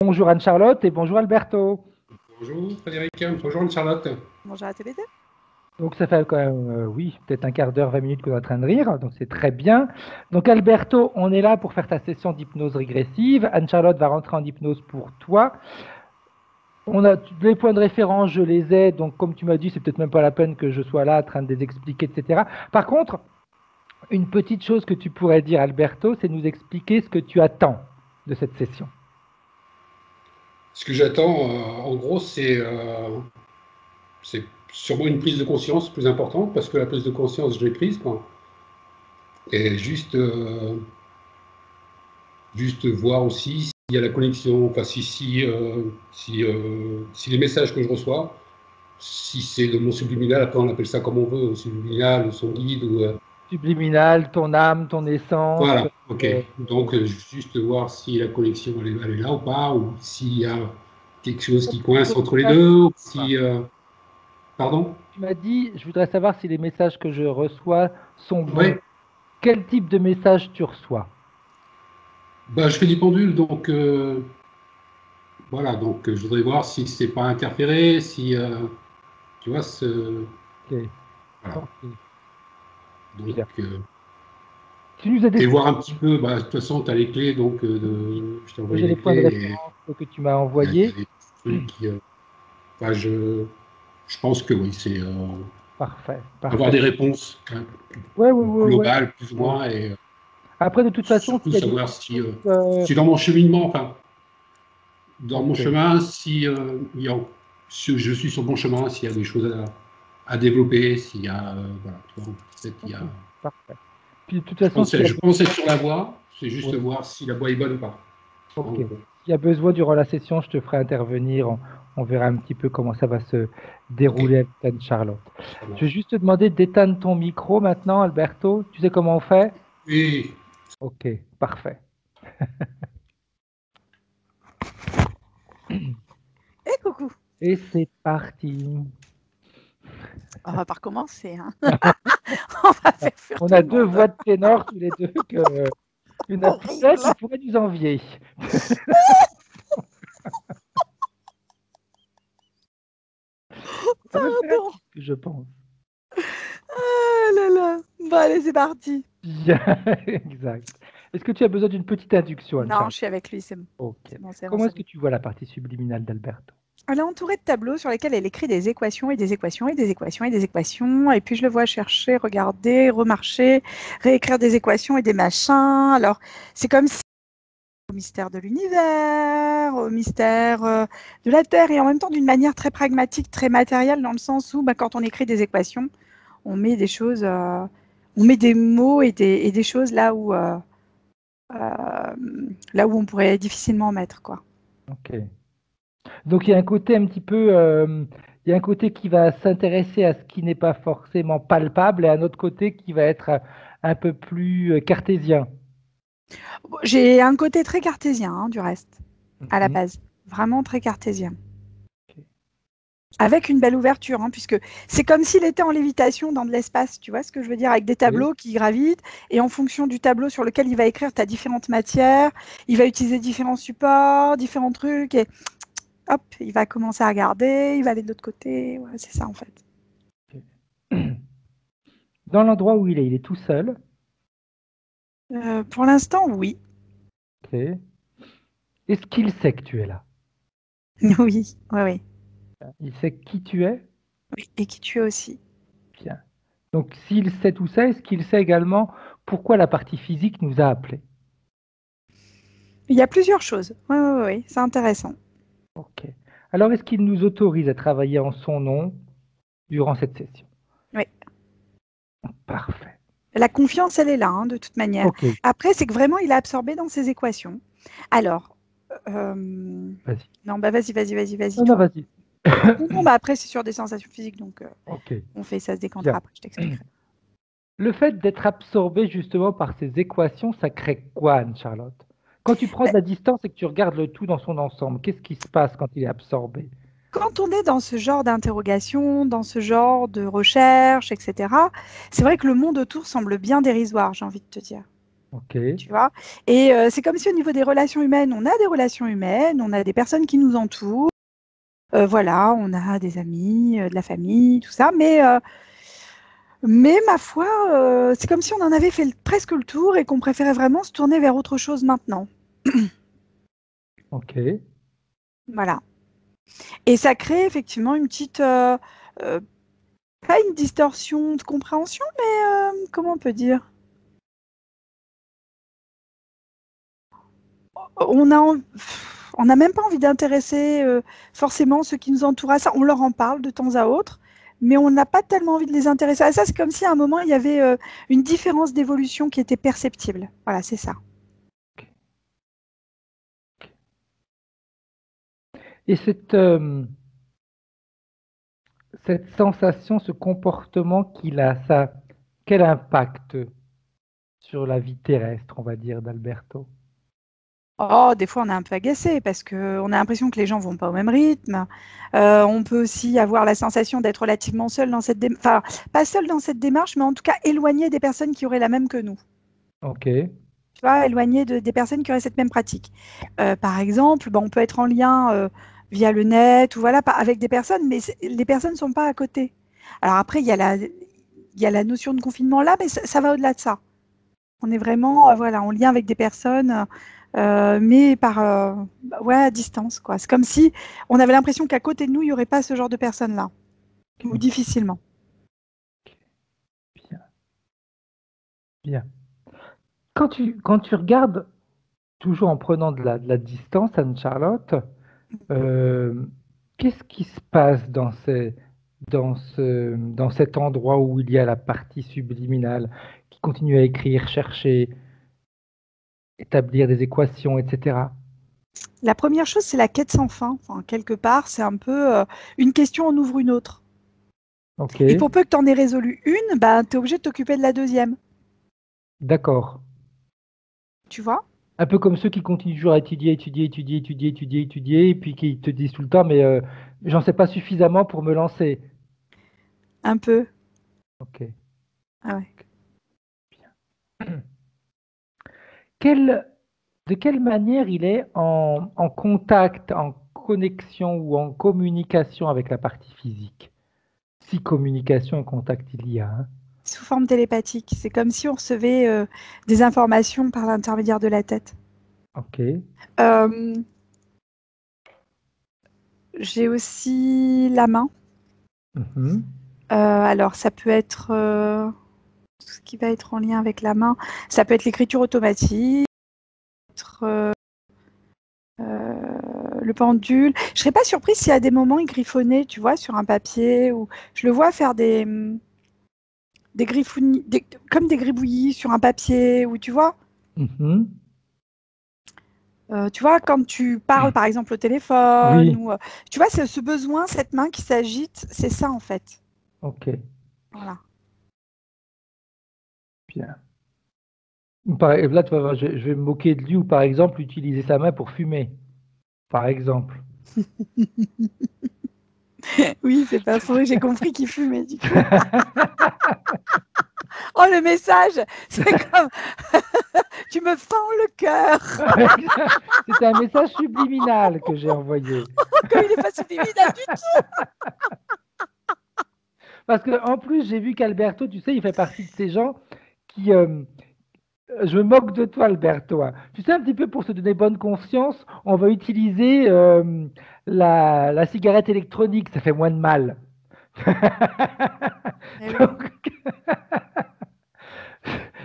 Bonjour Anne-Charlotte et bonjour Alberto. Bonjour Frédéric, bonjour Anne-Charlotte. Bonjour à tous les deux. Donc ça fait quand même, oui, peut-être un quart d'heure, 20 minutes qu'on est en train de rire, donc c'est très bien. Donc Alberto, on est là pour faire ta session d'hypnose régressive. Anne-Charlotte va rentrer en hypnose pour toi. On a les points de référence, je les ai, donc comme tu m'as dit, c'est peut-être même pas la peine que je sois là en train de les expliquer, etc. Par contre, une petite chose que tu pourrais dire, Alberto, c'est nous expliquer ce que tu attends de cette session. Ce que j'attends, en gros, c'est sûrement une prise de conscience plus importante, parce que la prise de conscience, je l'ai prise, quoi. Et juste voir aussi s'il y a la connexion, enfin si les messages que je reçois, si c'est de mon subliminal, après on appelle ça comme on veut, subliminal, son guide, ou Subliminal, ton âme, ton essence. voilà, ok. Donc juste voir si la connexion elle est là ou pas, ou s'il y a quelque chose qui coince entre les deux, ou si pardon? Tu m'as dit, je voudrais savoir si les messages que je reçois sont bons. Ouais. Quel type de message tu reçois? Bah, je fais du pendule, donc voilà, donc je voudrais voir si c'est pas interféré, si tu vois Okay. voilà. Okay. Donc tu nous as et voir un petit peu, bah, de toute façon tu as les clés, donc je t'ai envoyé les points de clés référence que tu m'as envoyés. Bah, je pense que oui, c'est Parfait. avoir des réponses globales, plus ou moins, et après de toute façon, surtout savoir si dans mon cheminement, enfin dans mon chemin, si je suis sur le bon chemin, s'il y a des choses à développer, s'il y a voilà, peut-être qu'il y a. Parfait. Puis de toute façon, je pense être sur la voie, c'est juste voir si la voie est bonne ou pas. Ok. S'il y a besoin durant la session, je te ferai intervenir. On verra un petit peu comment ça va se dérouler avec Anne-Charlotte. Je vais juste te demander d'éteindre ton micro maintenant, Alberto. Tu sais comment on fait? Oui. Ok, parfait. Et coucou. Et c'est parti. On va pas recommencer. Hein. On a deux voix de ténor tous les deux que une petite qui pourrait nous envier. Pardon. Je pense. Ah là là. Bon, allez, c'est parti. Exact. Est-ce que tu as besoin d'une petite induction, Anne-Charlotte? Non, je suis avec lui, c'est bon. Ok. Bon, Comment est-ce que tu vois la partie subliminale d'Alberto? Elle est entourée de tableaux sur lesquels elle écrit des équations et des équations et des équations et des équations. Et puis je le vois chercher, regarder, remarcher, réécrire des équations et des machins. Alors, c'est comme si au mystère de l'univers, au mystère de la Terre, et en même temps d'une manière très pragmatique, très matérielle, dans le sens où quand on écrit des équations, on met des choses, on met des mots et des choses là où on pourrait difficilement mettre, quoi. Ok. Donc il y a un côté un petit peu, il y a un côté qui va s'intéresser à ce qui n'est pas forcément palpable et un autre côté qui va être un peu plus cartésien. J'ai un côté très cartésien, hein, du reste, à la base, vraiment très cartésien. Avec une belle ouverture, hein, puisque c'est comme s'il était en lévitation dans de l'espace, tu vois ce que je veux dire, avec des tableaux qui gravitent, et en fonction du tableau sur lequel il va écrire, tu as différentes matières, il va utiliser différents supports, différents trucs, et hop, il va commencer à regarder, il va aller de l'autre côté, ouais, c'est ça en fait. Dans l'endroit où il est tout seul? Pour l'instant, oui. Ok. Est-ce qu'il sait que tu es là? Oui, oui. Il sait qui tu es? Oui, et qui tu es aussi. Bien. Donc s'il sait tout ça, est-ce qu'il sait également pourquoi la partie physique nous a appelés? Il y a plusieurs choses. Oui, c'est intéressant. Ok. Alors est-ce qu'il nous autorise à travailler en son nom durant cette session? Oui. Parfait. La confiance, elle est là, hein, de toute manière. Okay. Après, c'est que vraiment, il a absorbé dans ses équations. Alors, vas-y. Non, vas-y. Non, vas-y. Non, après, c'est sur des sensations physiques, donc on fait ça se décantera après, je t'expliquerai. Le fait d'être absorbé justement par ces équations, ça crée quoi, Anne-Charlotte? Quand tu prends de la distance et que tu regardes le tout dans son ensemble, qu'est-ce qui se passe quand il est absorbé? Quand on est dans ce genre d'interrogation, dans ce genre de recherche, etc., c'est vrai que le monde autour semble bien dérisoire, j'ai envie de te dire. Ok. Tu vois? Et c'est comme si au niveau des relations humaines, on a des relations humaines, on a des personnes qui nous entourent, voilà, on a des amis, de la famille, tout ça, mais ma foi, c'est comme si on en avait fait presque le tour et qu'on préférait vraiment se tourner vers autre chose maintenant. Ok. Voilà. Et ça crée effectivement une petite, pas une distorsion de compréhension, mais comment on peut dire? On n'a même pas envie d'intéresser forcément ceux qui nous entourent à ça. On leur en parle de temps à autre, mais on n'a pas tellement envie de les intéresser à ça. C'est comme si à un moment, il y avait une différence d'évolution qui était perceptible. Voilà, c'est ça. Et cette sensation, ce comportement qu'il a, ça, quel impact sur la vie terrestre, on va dire, d'Alberto? Oh, des fois, on est un peu agacé parce qu'on a l'impression que les gens vont pas au même rythme. On peut aussi avoir la sensation d'être relativement seul dans cette démarche, enfin, pas seul dans cette démarche, mais en tout cas éloigné des personnes qui auraient la même que nous. Ok. Tu vois, éloigné des personnes qui auraient cette même pratique. Par exemple, on peut être en lien via le net ou voilà, avec des personnes, mais les personnes ne sont pas à côté. Alors après, il y a la notion de confinement là, mais ça va au-delà de ça. On est vraiment voilà, en lien avec des personnes, mais ouais, à distance, quoi. C'est comme si on avait l'impression qu'à côté de nous, il n'y aurait pas ce genre de personnes-là, ou difficilement. Bien. Bien. Quand tu regardes, toujours en prenant de la distance, Anne-Charlotte, qu'est-ce qui se passe dans cet endroit où il y a la partie subliminale qui continue à écrire, chercher, établir des équations, etc. La première chose, c'est la quête sans fin. Enfin, quelque part, c'est un peu une question en ouvre une autre. Ok, Et pour peu que tu en aies résolu une, tu es obligé de t'occuper de la deuxième. d'accord. Tu vois? Un peu comme ceux qui continuent toujours à étudier, étudier, étudier, étudier, étudier, étudier, et puis qui te disent tout le temps, mais j'en sais pas suffisamment pour me lancer. Un peu. Ok. Ah ouais. Quelle- de quelle manière il est en contact, en connexion ou en communication avec la partie physique? Si communication et contact il y a, hein. Sous forme télépathique. C'est comme si on recevait des informations par l'intermédiaire de la tête. Ok. Euh, j'ai aussi la main. Mhm. Alors, ça peut être tout ce qui va être en lien avec la main. Ça peut être l'écriture automatique, le pendule. Je serais pas surprise s'il y a des moments il griffonnait, tu vois, sur un papier, ou je le vois faire des griffouillis, comme des gribouillis sur un papier, ou tu vois. Mhm. Tu vois, quand tu parles par exemple au téléphone, Oui, ou tu vois, ce besoin, cette main qui s'agite, c'est ça en fait. ok, Voilà. bien. Là, tu vas voir, je vais me moquer de lui ou par exemple utiliser sa main pour fumer, par exemple. Oui, c'est pas faux, j'ai compris qu'il fumait du coup. Oh, le message, c'est comme tu me fends le cœur. C'était un message subliminal que j'ai envoyé. Comme il est pas subliminal du tout. Parce que en plus, j'ai vu qu'Alberto, tu sais, il fait partie de ces gens qui, je me moque de toi, Alberto, hein. Tu sais, un petit peu pour se donner bonne conscience, on va utiliser la cigarette électronique, ça fait moins de mal. Eh oui. Donc,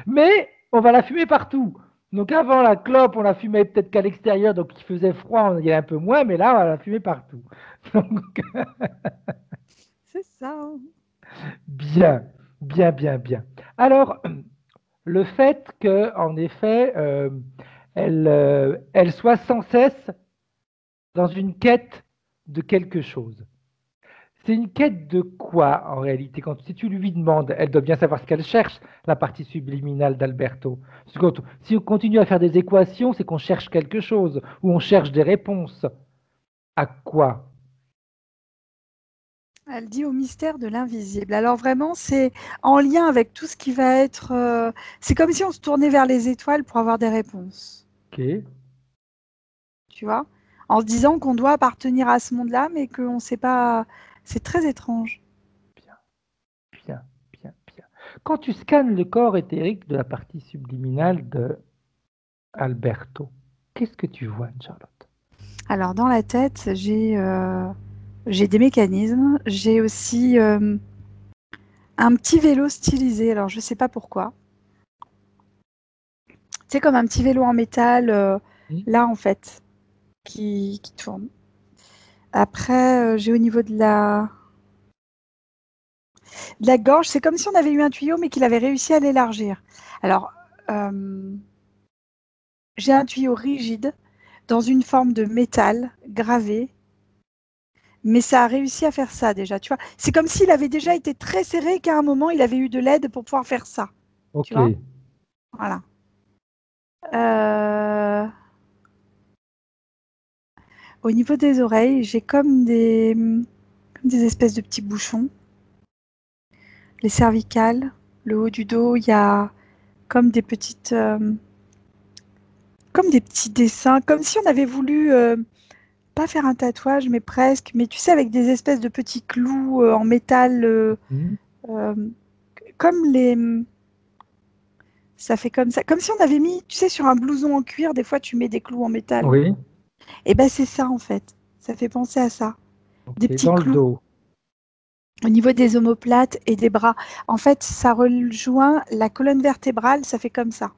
mais on va la fumer partout. Donc avant la clope, on la fumait peut-être qu'à l'extérieur, donc il faisait froid, on y allait un peu moins, mais là, on va la fumer partout. Donc, C'est ça. bien, bien, bien, bien. Alors, le fait que, en effet, elle soit sans cesse dans une quête de quelque chose. C'est une quête de quoi en réalité? Si tu lui demandes, elle doit bien savoir ce qu'elle cherche, la partie subliminale d'Alberto. Parce que si on continue à faire des équations, c'est qu'on cherche quelque chose, ou on cherche des réponses. À quoi? Elle dit au mystère de l'invisible. Alors vraiment, c'est en lien avec tout ce qui va être... c'est comme si on se tournait vers les étoiles pour avoir des réponses. Ok. Tu vois? En se disant qu'on doit appartenir à ce monde-là, mais qu'on ne sait pas... C'est très étrange. Bien, bien, bien, bien. Quand tu scannes le corps éthérique de la partie subliminale de Alberto, qu'est-ce que tu vois, Charlotte? Alors, dans la tête, j'ai des mécanismes. J'ai aussi un petit vélo stylisé. Alors, je ne sais pas pourquoi. C'est comme un petit vélo en métal, là, en fait, qui tourne. Après, j'ai au niveau de la gorge, c'est comme si on avait eu un tuyau, mais qu'il avait réussi à l'élargir. Alors, j'ai un tuyau rigide dans une forme de métal gravé, mais ça a réussi à faire ça déjà, tu vois. C'est comme s'il avait déjà été très serré et qu'à un moment, il avait eu de l'aide pour pouvoir faire ça. Tu Ok. vois, voilà. Au niveau des oreilles, j'ai comme des espèces de petits bouchons. Les cervicales, le haut du dos, il y a comme des petites... comme des petits dessins, comme si on avait voulu, pas faire un tatouage, mais presque, mais tu sais, avec des espèces de petits clous en métal, Mhm. euh, comme les... Ça fait comme ça, comme si on avait mis, tu sais, sur un blouson en cuir, des fois tu mets des clous en métal. Oui. Et ben c'est ça en fait, ça fait penser à ça, des Ok. petits Dans le clous dos. au niveau des omoplates et des bras. En fait, ça rejoint la colonne vertébrale, ça fait comme ça.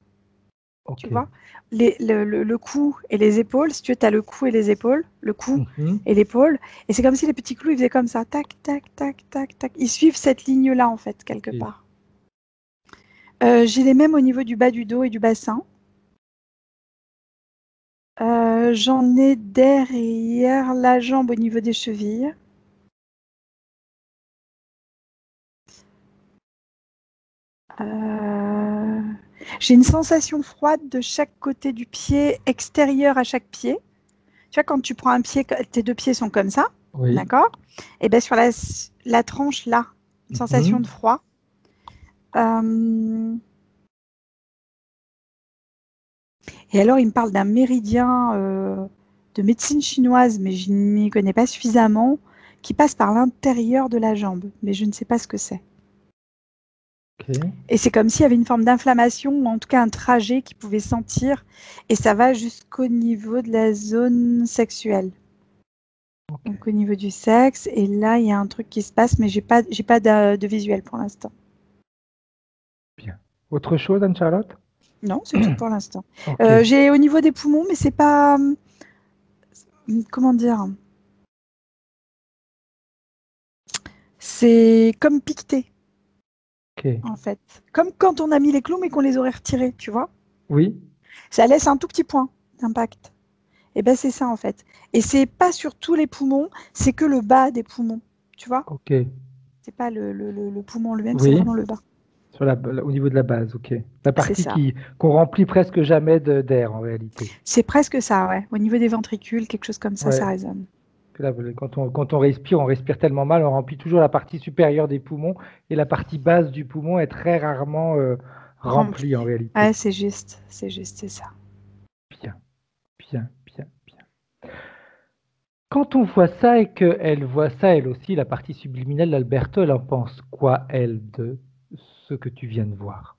Tu Ok. vois, le cou et les épaules, si tu veux, tu as le cou et les épaules, le cou Mhm. et l'épaule, et c'est comme si les petits clous, ils faisaient comme ça, tac, tac, tac, tac, tac. Ils suivent cette ligne-là, en fait, quelque Ok. part. J'ai les mêmes au niveau du bas du dos et du bassin. J'en ai derrière la jambe au niveau des chevilles. J'ai une sensation froide de chaque côté du pied, extérieur à chaque pied. Tu vois, quand tu prends un pied, tes deux pieds sont comme ça, Oui. d'accord? Et bien sur la tranche là, une sensation de Mhm. froid. Et alors, il me parle d'un méridien de médecine chinoise, mais je ne m'y connais pas suffisamment, qui passe par l'intérieur de la jambe, mais je ne sais pas ce que c'est. Ok. Et c'est comme s'il y avait une forme d'inflammation, ou en tout cas un trajet qu'il pouvait sentir, et ça va jusqu'au niveau de la zone sexuelle. Ok. Donc au niveau du sexe, et là il y a un truc qui se passe, mais j'ai pas de visuel pour l'instant. Bien. Autre chose, Anne-Charlotte? Non, c'est tout pour l'instant. Ok. J'ai au niveau des poumons, mais c'est pas, comment dire, c'est comme piqueté Ok. en fait, comme quand on a mis les clous mais qu'on les aurait retirés, tu vois. Oui. Ça laisse un tout petit point d'impact. Et ben c'est ça en fait. Et c'est pas sur tous les poumons, c'est que le bas des poumons, tu vois. Ok. C'est pas le poumon lui-même, c'est Oui. vraiment le bas. Au niveau de la base, ok. La C'est partie ça. qu'on remplit presque jamais d'air en réalité. C'est presque ça, ouais. Au niveau des ventricules, quelque chose comme ça Ouais. résonne. Là, quand on respire tellement mal, on remplit toujours la partie supérieure des poumons et la partie basse du poumon est très rarement Rempli. remplie en réalité. Ouais, c'est juste, c'est ça. Bien, bien, bien, bien. Quand on voit ça et qu'elle voit ça, elle aussi, la partie subliminale d'Alberto, elle en pense quoi, elle, de ce que tu viens de voir?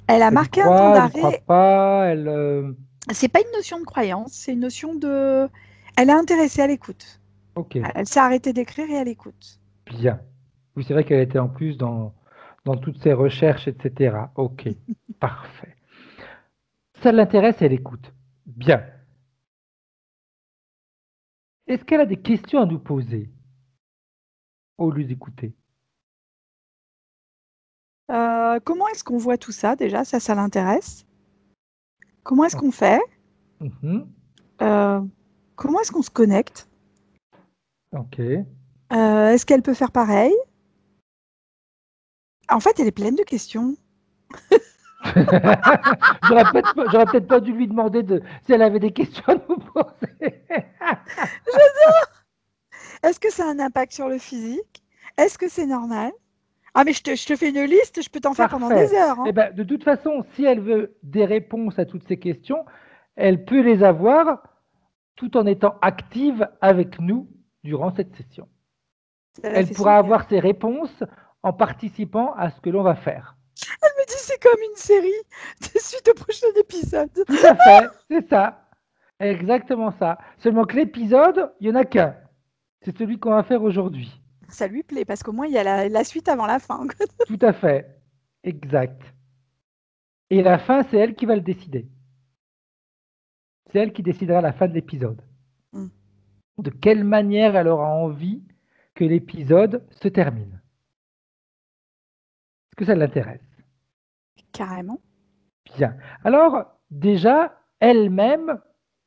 Elle a Elle y marqué un temps croit, elle y croit d'arrêt. pas, elle... C'est pas une notion de croyance, c'est une notion de. Elle est intéressée à l'écoute. Ok, Elle s'est arrêtée d'écrire et elle écoute. bien. Oui, c'est vrai qu'elle était en plus dans toutes ses recherches, etc. Ok, parfait. Ça l'intéresse, elle écoute. Bien. Est-ce qu'elle a des questions à nous poser au lieu d'écouter? Comment est-ce qu'on voit tout ça déjà? Ça l'intéresse. Comment est-ce Oh, qu'on fait? mhm, Euh, Comment est-ce qu'on se connecte? ok. Est-ce qu'elle peut faire pareil? En fait, elle est pleine de questions. J'aurais peut-être pas dû lui demander si elle avait des questions à nous poser. Est-ce que ça a un impact sur le physique? Est-ce que c'est normal? Ah, mais je te fais une liste, je peux t'en faire pendant des heures. Hein. Eh ben, de toute façon, si elle veut des réponses à toutes ces questions, elle peut les avoir tout en étant active avec nous durant cette session. Elle pourra avoir ses réponses en participant à ce que l'on va faire. Elle me dit c'est comme une série, c'est suite au prochain épisode. Tout à fait, c'est ça. Exactement ça. Seulement que l'épisode, il n'y en a qu'un. C'est celui qu'on va faire aujourd'hui. Ça lui plaît, parce qu'au moins, il y a la suite avant la fin. Tout à fait. Exact. Et la fin, c'est elle qui va le décider. C'est elle qui décidera la fin de l'épisode. De quelle manière elle aura envie que l'épisode se termine. Est-ce que ça l'intéresse? Carrément. Bien. Alors, déjà, elle-même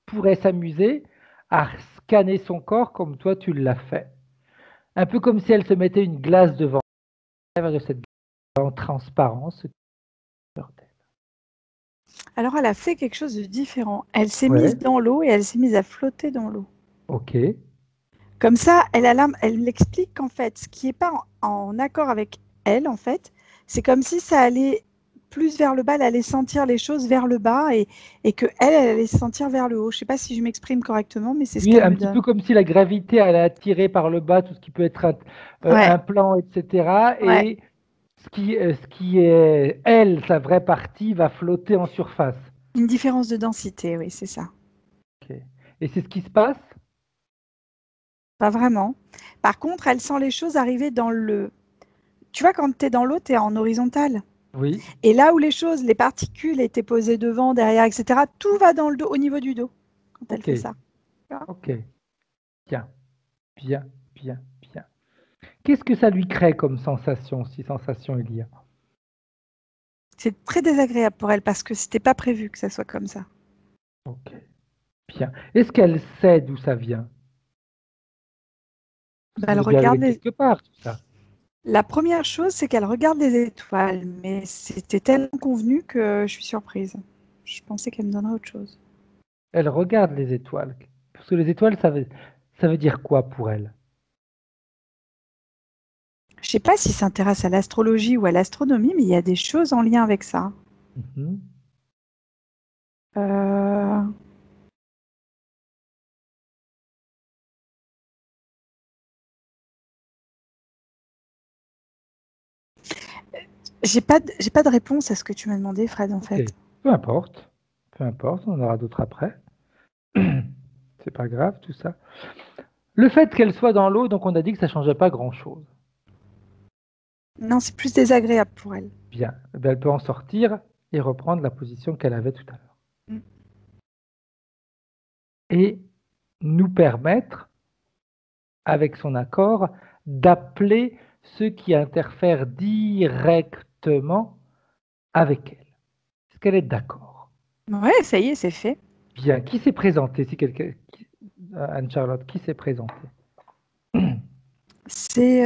pourrait s'amuser à scanner son corps comme toi tu l'as fait. Un peu comme si elle se mettait une glace devant de cette glace en transparence. Alors, elle a fait quelque chose de différent. Elle s'est mise dans l'eau et elle s'est mise à flotter dans l'eau. Ok. Comme ça, elle explique qu'en fait, ce qui n'est pas en accord avec elle, en fait, c'est comme si ça allait plus vers le bas, elle allait sentir les choses vers le bas et que elle allait se sentir vers le haut. Je ne sais pas si je m'exprime correctement, mais c'est ce qu'elle me donne. Un petit peu comme si la gravité allait attirer par le bas tout ce qui peut être un plan, etc. Ouais. Et ce qui est, elle, sa vraie partie, va flotter en surface. Une différence de densité, oui, c'est ça. Okay. Et c'est ce qui se passe? Pas vraiment. Par contre, elle sent les choses arriver dans le... Tu vois, quand tu es dans l'eau, tu es en horizontal. Oui. Et là où les choses, les particules étaient posées devant, derrière, etc., tout va dans le dos, au niveau du dos, quand elle fait ça. Ok. Bien. Bien, bien, bien. Qu'est-ce que ça lui crée comme sensation, si sensation il y a? C'est très désagréable pour elle parce que c'était pas prévu que ça soit comme ça. Ok. Bien. Est-ce qu'elle sait d'où ça vient? Elle regarde quelque part, tout ça. La première chose, c'est qu'elle regarde les étoiles, mais c'était tellement convenu que je suis surprise. Je pensais qu'elle me donnerait autre chose. Elle regarde les étoiles. Parce que les étoiles, ça veut dire quoi pour elle? Je ne sais pas si ça s'intéresse à l'astrologie ou à l'astronomie, mais il y a des choses en lien avec ça. Mm-hmm. J'ai pas de réponse à ce que tu m'as demandé, Fred, en fait. Peu importe, on aura d'autres après. C'est pas grave tout ça. Le fait qu'elle soit dans l'eau, donc on a dit que ça changeait pas grand-chose. Non, c'est plus désagréable pour elle. Bien, elle peut en sortir et reprendre la position qu'elle avait tout à l'heure. Et nous permettre, avec son accord, d'appeler ceux qui interfèrent directement avec elle. Est-ce qu'elle est d'accord? Ouais, ça y est, c'est fait. Bien, qui s'est présenté? Si quelqu'un, Anne-Charlotte, qui s'est présenté? C'est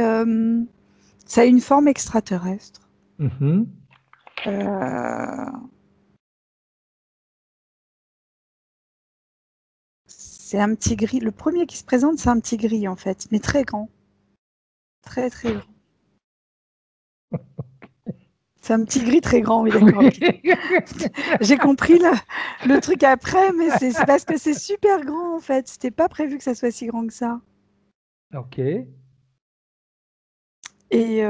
ça a une forme extraterrestre. Mm-hmm. C'est un petit gris. Le premier qui se présente, c'est un petit gris en fait, mais très grand. Très, très grand. C'est un petit gris très grand, oui, d'accord. Okay. J'ai compris le truc après, mais c'est parce que c'est super grand en fait. C'était pas prévu que ça soit si grand que ça. Ok. Et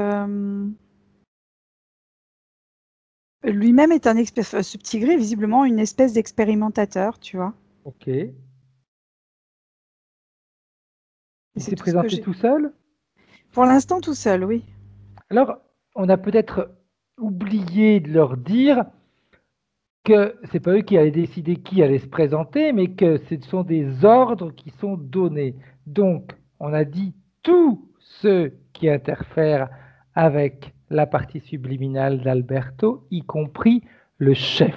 lui-même est ce petit gris, visiblement une espèce d'expérimentateur, tu vois. Ok. Il s'est présenté tout seul? Pour l'instant, tout seul, oui. Alors, on a peut-être oublié de leur dire que c'est pas eux qui allaient décider qui allait se présenter, mais que ce sont des ordres qui sont donnés. Donc, on a dit tous ceux qui interfèrent avec la partie subliminale d'Alberto, y compris le chef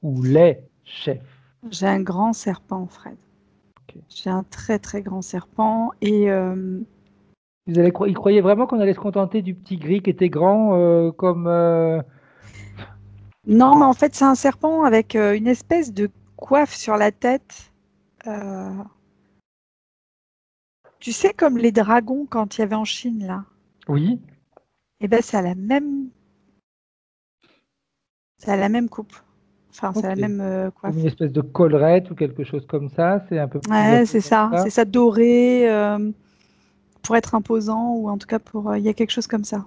ou les chefs. J'ai un grand serpent, Fred. Okay. J'ai un très très grand serpent et ils croyaient vraiment qu'on allait se contenter du petit gris qui était grand comme... Non, mais en fait, c'est un serpent avec une espèce de coiffe sur la tête. Tu sais, comme les dragons quand il y avait en Chine, là. Oui. Et ben, ça a la même coupe. Enfin, c'est la Ok. même Comme coiffe. une espèce de collerette ou quelque chose comme ça. C'est un peu plus Ouais, apparent c'est comme ça. ça. C'est ça, doré, pour être imposant, ou en tout cas pour. Il y a quelque chose comme ça.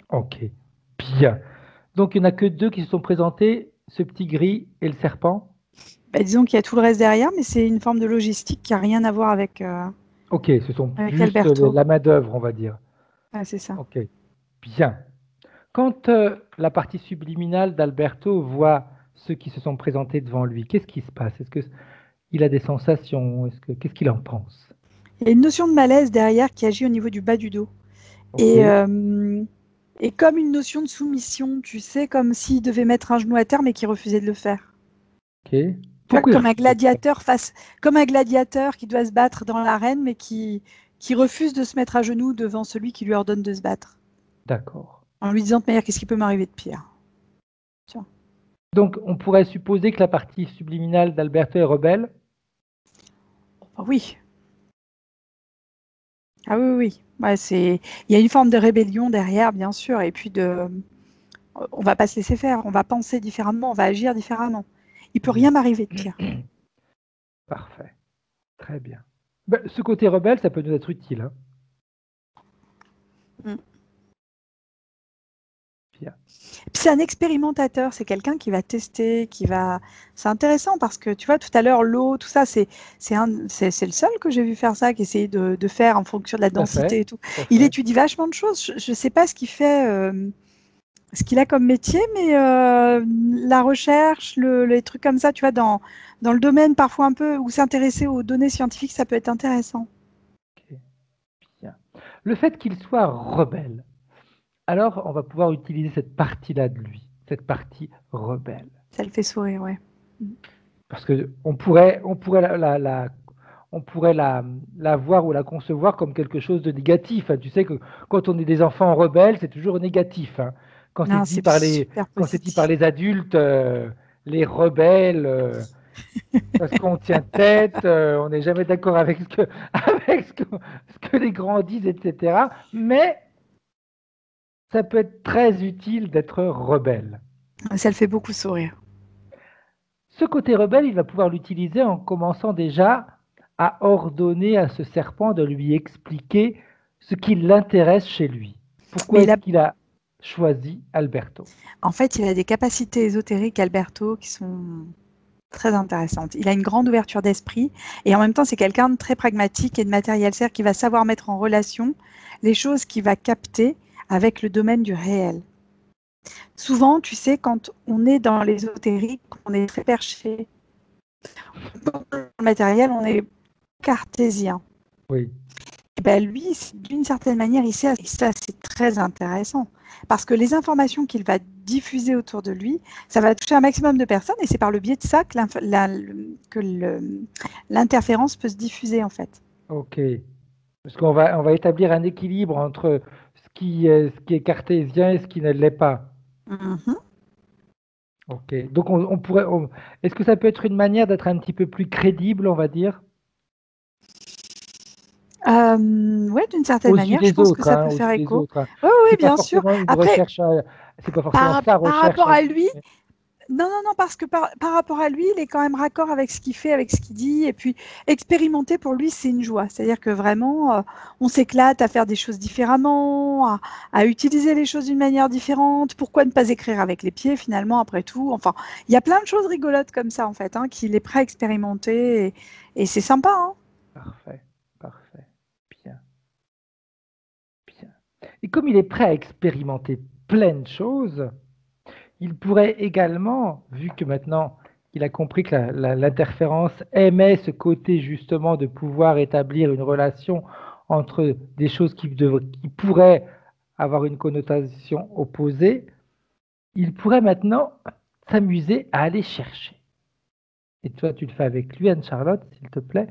Ok. Bien. Donc, il n'y en a que deux qui se sont présentés, ce petit gris et le serpent. Bah, disons qu'il y a tout le reste derrière, mais c'est une forme de logistique qui n'a rien à voir Ok, ce sont avec juste Alberto. la main-d'œuvre, on va dire. Ouais, c'est ça. Ok. Bien. Quand la partie subliminale d'Alberto voit ceux qui se sont présentés devant lui, qu'est-ce qui se passe? Est-ce qu'il a des sensations? Qu'est-ce qu'il en pense? Il y a une notion de malaise derrière qui agit au niveau du bas du dos. Ok, Et comme une notion de soumission, tu sais, comme s'il devait mettre un genou à terre mais qu'il refusait de le faire. ok. Tu vois, Pourquoi il refuse de le faire? comme un gladiateur qui doit se battre dans l'arène mais qui refuse de se mettre à genoux devant celui qui lui ordonne de se battre. D'accord. En lui disant de manière, qu'est-ce qui peut m'arriver de pire? Tu vois. Donc, on pourrait supposer que la partie subliminale d'Alberto est rebelle. Oh, oui. Ah oui, oui, oui. Ouais, il y a une forme de rébellion derrière, bien sûr, et puis on va pas se laisser faire, on va penser différemment, on va agir différemment. Il peut Bien. rien m'arriver de pire. Parfait. Très bien. Ben, ce côté rebelle, ça peut nous être utile, hein. Mm. Bien. Puis c'est un expérimentateur, c'est quelqu'un qui va tester, C'est intéressant parce que tu vois, tout à l'heure, l'eau, tout ça, c'est le seul que j'ai vu faire ça, qui essayait de faire en fonction de la Tout à fait. densité et tout. Tout à Il fait. étudie vachement de choses. Je ne sais pas ce qu'il fait, ce qu'il a comme métier, mais la recherche, les trucs comme ça, tu vois, dans le domaine parfois un peu où s'intéresser aux données scientifiques, ça peut être intéressant. Ok. Bien. Le fait qu'il soit rebelle, alors on va pouvoir utiliser cette partie-là de lui, cette partie rebelle. Ça le fait sourire, ouais. Parce que on pourrait la voir ou la concevoir comme quelque chose de négatif, hein. Tu sais que quand on est des enfants rebelles, c'est toujours négatif, hein. Quand c'est Non, dit c'est par les, super quand c'est dit par positif. les adultes, les rebelles, parce qu'on tient tête, on n'est jamais d'accord avec avec ce que les grands disent, etc. Mais ça peut être très utile d'être rebelle. Ça le fait beaucoup sourire. Ce côté rebelle, il va pouvoir l'utiliser en commençant déjà à ordonner à ce serpent de lui expliquer ce qui l'intéresse chez lui. Pourquoi Mais il a est-ce qu'il a choisi Alberto? En fait, il a des capacités ésotériques, Alberto, qui sont très intéressantes. Il a une grande ouverture d'esprit et en même temps, c'est quelqu'un de très pragmatique et de matériel, c'est-à-dire qu'il va savoir mettre en relation les choses qu'il va capter avec le domaine du réel. Souvent, tu sais, quand on est dans l'ésotérique, on est très perché. Dans le matériel, on est cartésien. Oui, Et ben lui, d'une certaine manière, et ça c'est très intéressant, parce que les informations qu'il va diffuser autour de lui, ça va toucher un maximum de personnes, et c'est par le biais de ça que l'interférence peut se diffuser, en fait. ok. Parce qu'on va établir un équilibre entre ce qui est cartésien et ce qui ne l'est pas. Mhm. Ok. Donc est-ce que ça peut être une manière d'être un petit peu plus crédible, on va dire, Oui, d'une certaine aux yeux manière, je des pense que autres, ça hein, peut aux faire yeux des écho. autres, hein. Oui, oui, C'est pas bien sûr. forcément une Après, recherche, c'est pas forcément sa par recherche rapport à à lui. lui, non, non, non, parce que par rapport à lui, il est quand même raccord avec ce qu'il fait, avec ce qu'il dit. Et puis, expérimenter pour lui, c'est une joie. C'est-à-dire que vraiment, on s'éclate à faire des choses différemment, à utiliser les choses d'une manière différente. Pourquoi ne pas écrire avec les pieds, finalement, après tout? Enfin, il y a plein de choses rigolotes comme ça, en fait, hein, qu'il est prêt à expérimenter. Et c'est sympa, hein. Parfait, parfait. Bien, bien. Et comme il est prêt à expérimenter plein de choses, il pourrait également, vu que maintenant il a compris que l'interférence aimait ce côté justement de pouvoir établir une relation entre des choses qui pourraient avoir une connotation opposée, il pourrait maintenant s'amuser à aller chercher. Et toi, tu le fais avec lui, Anne-Charlotte, s'il te plaît.